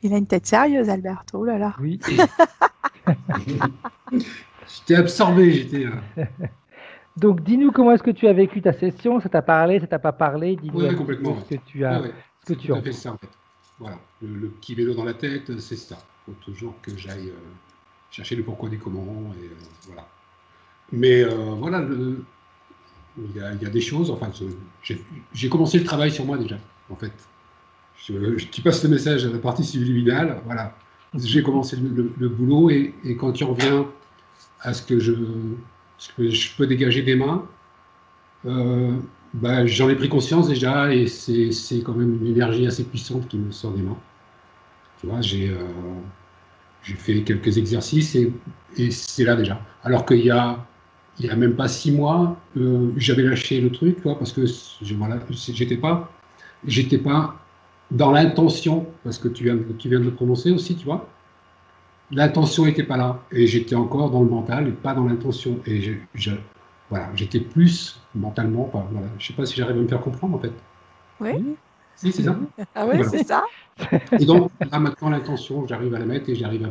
Il a une tête sérieuse, Alberto. Oh là là. Oui. J'étais absorbé, Donc, dis-nous comment est-ce que tu as vécu ta session. Ça t'a parlé, ça t'a pas parlé? Dis-nous complètement, ce que tu as. Ce que tu as fait ça, en fait. Voilà. Le petit vélo dans la tête, c'est ça. Il faut toujours que j'aille chercher le pourquoi des comment. Et, voilà. Mais voilà, il y a des choses. Enfin, j'ai commencé le travail sur moi déjà, en fait. Tu passes le message à la partie subliminale. Voilà. J'ai commencé le boulot et quand tu reviens à ce que je peux dégager des mains, j'en ai pris conscience déjà et c'est quand même une énergie assez puissante qui me sort des mains. Tu vois, j'ai fait quelques exercices et c'est là déjà. Alors qu'il y a même pas 6 mois, j'avais lâché le truc, tu vois, parce que voilà, j'étais pas dans l'intention, parce que tu viens de le prononcer aussi, tu vois. L'intention n'était pas là et j'étais encore dans le mental et pas dans l'intention. Et voilà, j'étais plus mentalement. Voilà. Je ne sais pas si j'arrive à me faire comprendre en fait. Oui. Si, c'est ça. Ah oui, voilà. C'est ça. Et donc là maintenant l'intention, j'arrive à la mettre et j'arrive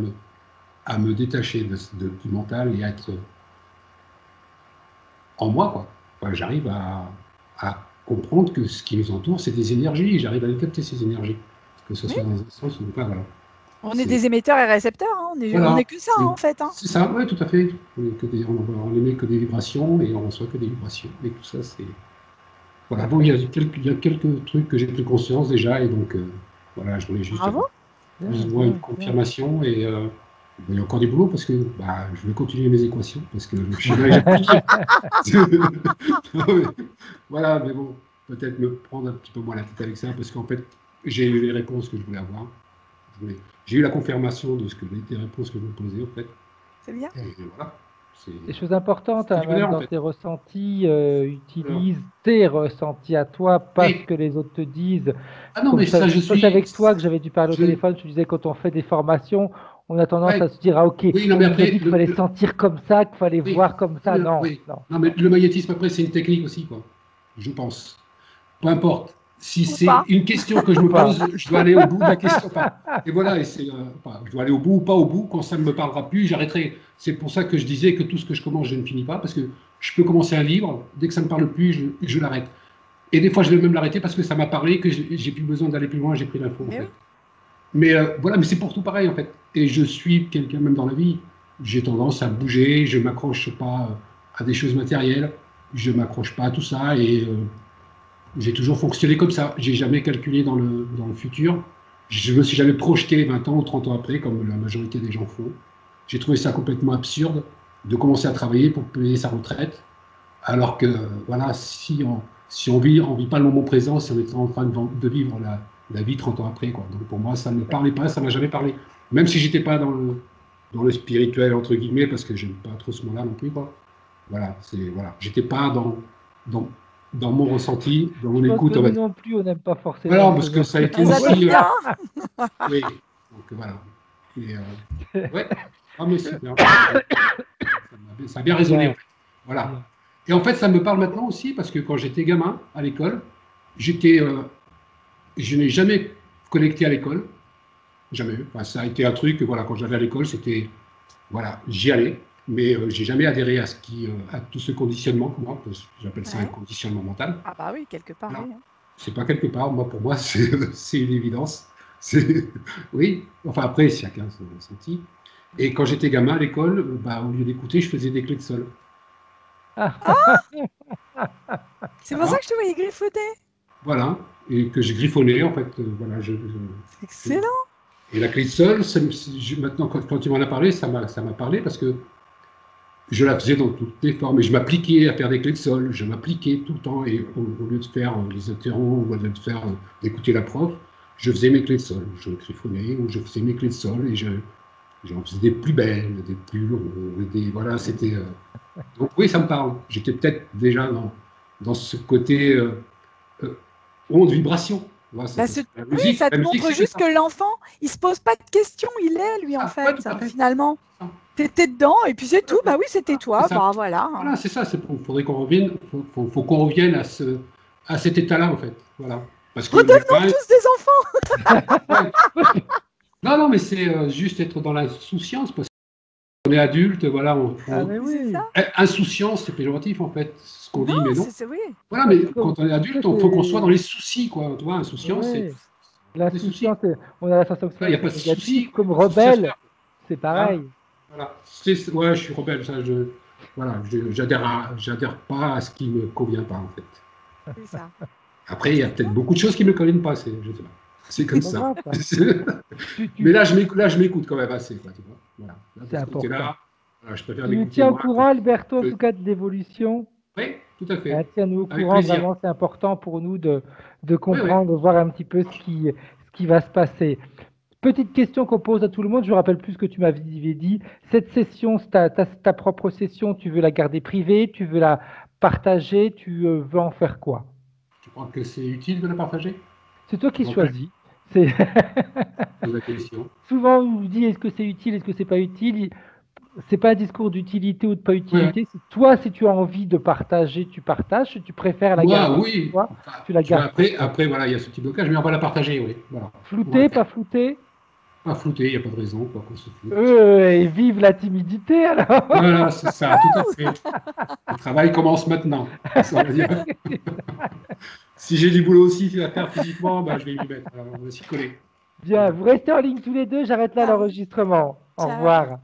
à me détacher du mental et à être en moi, quoi. Enfin, j'arrive à comprendre que ce qui nous entoure, c'est des énergies. J'arrive à les capter, ces énergies. Que ce soit dans un sens ou pas, voilà. On est des émetteurs et récepteurs, hein. Voilà. On est que ça, en fait. Hein. C'est ça, oui, tout à fait. On émet que des vibrations et on reçoit que des vibrations. Et tout ça, c'est... Voilà, bon, il y a quelques trucs que j'ai pris conscience déjà, et donc, voilà, je voulais juste Bravo. une confirmation, et il y a encore du boulot, parce que je vais continuer mes équations, parce que le schéma est appliqué. Voilà, mais bon, peut-être me prendre un petit peu moins la tête avec ça, parce qu'en fait, j'ai eu les réponses que je voulais avoir. J'ai eu la confirmation de ce que les réponses que je me posais, en fait. C'est bien. Et voilà. Des choses importantes, même dans tes ressentis, utilise tes ressentis à toi, pas ce que les autres te disent. Ah non, mais ça, je suis... C'est avec toi que j'avais dû parler au téléphone, je te disais, quand on fait des formations, on a tendance à se dire, ah ok, oui, non, mais après, il fallait sentir comme ça, qu'il fallait voir comme ça. Non, non, mais le magnétisme, après, c'est une technique aussi, quoi. Je pense. Peu importe. Si c'est une question que je me pose, je dois aller au bout de la question. Et voilà, et je dois aller au bout ou pas au bout. Quand ça ne me parlera plus, j'arrêterai. C'est pour ça que je disais que tout ce que je commence, je ne finis pas, parce que je peux commencer un livre, dès que ça ne me parle plus, je l'arrête. Et des fois, je vais même l'arrêter parce que ça m'a parlé, que j'ai plus besoin d'aller plus loin, j'ai pris l'info, en fait. Mais voilà, mais c'est pour tout pareil, en fait. Et je suis quelqu'un, même dans la vie, j'ai tendance à bouger, je ne m'accroche pas à des choses matérielles, je ne m'accroche pas à tout ça, et... j'ai toujours fonctionné comme ça. J'ai jamais calculé dans le futur. Je me suis jamais projeté 20 ans ou 30 ans après, comme la majorité des gens font. J'ai trouvé ça complètement absurde de commencer à travailler pour payer sa retraite, alors que, voilà, si on vit pas le moment présent, si on est en train de vivre la vie 30 ans après, quoi. Donc pour moi, ça ne me parlait pas, ça ne m'a jamais parlé. Même si j'étais pas dans le spirituel, entre guillemets, parce que j'aime pas trop ce mot-là non plus, quoi. Voilà, j'étais pas dans mon ressenti, dans mon écoute. Nous non plus, on n'aime pas forcément. Voilà, parce que ça a été aussi... oui, donc voilà. Ouais, mais super. Ça a bien résonné, en fait. Voilà. Et en fait, ça me parle maintenant aussi, parce que quand j'étais gamin, à l'école, je n'ai jamais connecté à l'école. Jamais. Enfin, ça a été un truc, voilà, quand j'allais à l'école, c'était... Voilà, j'y allais. Mais j'ai jamais adhéré à tout ce conditionnement, moi, j'appelle ça un conditionnement mental. Ah bah oui, quelque part. Oui, hein. C'est pas quelque part, pour moi, c'est une évidence. Oui, enfin après, chacun son ressenti. Et quand j'étais gamin à l'école, au lieu d'écouter, je faisais des clés de sol. C'est pour ça que je te voyais griffonner. Voilà, et que je griffonnais, en fait. Voilà, excellent. Et la clé de sol, maintenant, quand tu m'en as parlé, ça m'a parlé parce que je la faisais dans toutes les formes, et je m'appliquais à faire des clés de sol, je m'appliquais tout le temps, et au lieu de faire les interros, au lieu de faire d'écouter la prof, je faisais mes clés de sol, je griffonnais, ou je faisais mes clés de sol, et j'en faisais des plus belles, des plus longues, voilà, c'était... Donc oui, ça me parle, j'étais peut-être déjà dans ce côté onde, vibration. Voilà, oui, ça te montre juste que l'enfant, il se pose pas de questions, il est, lui, en fait, finalement. T'étais dedans, et puis c'est tout. Bah oui, c'était toi. Voilà. Voilà, c'est ça. Faudrait qu'on revienne. Faut qu'on revienne à cet état-là, en fait. Voilà. Redevenons tous des enfants. Non, mais c'est juste être dans l'insouciance, parce qu'on est adulte, voilà. Insouciance, c'est péjoratif, en fait, ce qu'on dit, mais non. Voilà, mais quand on est adulte, il faut qu'on soit dans les soucis, quoi. Tu vois, insouciance, c'est... L'insouciance, on a la sensation que il n'y a pas de souci. Comme rebelle, c'est pareil. Voilà. Ouais, je suis rebelle, ça. J'adhère pas à ce qui me convient pas, en fait. C'est ça. Après, il y a peut-être beaucoup de choses qui me conviennent pas. Je sais pas. C'est comme ça. Mais là, je m'écoute quand même assez, quoi. Tu vois. Voilà. C'est important. Je préfère tu nous tiens au courant, Alberto, en tout cas de l'évolution. Oui, tout à fait. Tiens-nous au courant. Vraiment, c'est important pour nous de comprendre, de voir un petit peu ce qui va se passer. Petite question qu'on pose à tout le monde, je me rappelle plus ce que tu m'avais dit. Cette session, ta propre session, tu veux la garder privée, tu veux la partager, tu veux en faire quoi? Tu crois que c'est utile de la partager? C'est toi qui choisis. C'est la question. Souvent, on vous dit est-ce que c'est utile, est-ce que c'est pas utile. C'est pas un discours d'utilité ou de pas utilité. C'est toi, si tu as envie de partager, tu partages. Si tu préfères la garder, oui. Tu la gardes. Après, voilà, il y a ce petit blocage, mais on va la partager, oui. Voilà. Flouté, pas flouté? À flouter, il n'y a pas de raison quoi, qu'on se floute. Et vive la timidité alors. Voilà, c'est ça, tout à fait. Le travail commence maintenant. Ça, on va dire. Si j'ai du boulot aussi à faire physiquement, je vais y mettre. Alors, on va s'y coller. Bien, vous restez en ligne tous les deux, j'arrête là Ah oui. l'enregistrement. Au Ciao. revoir.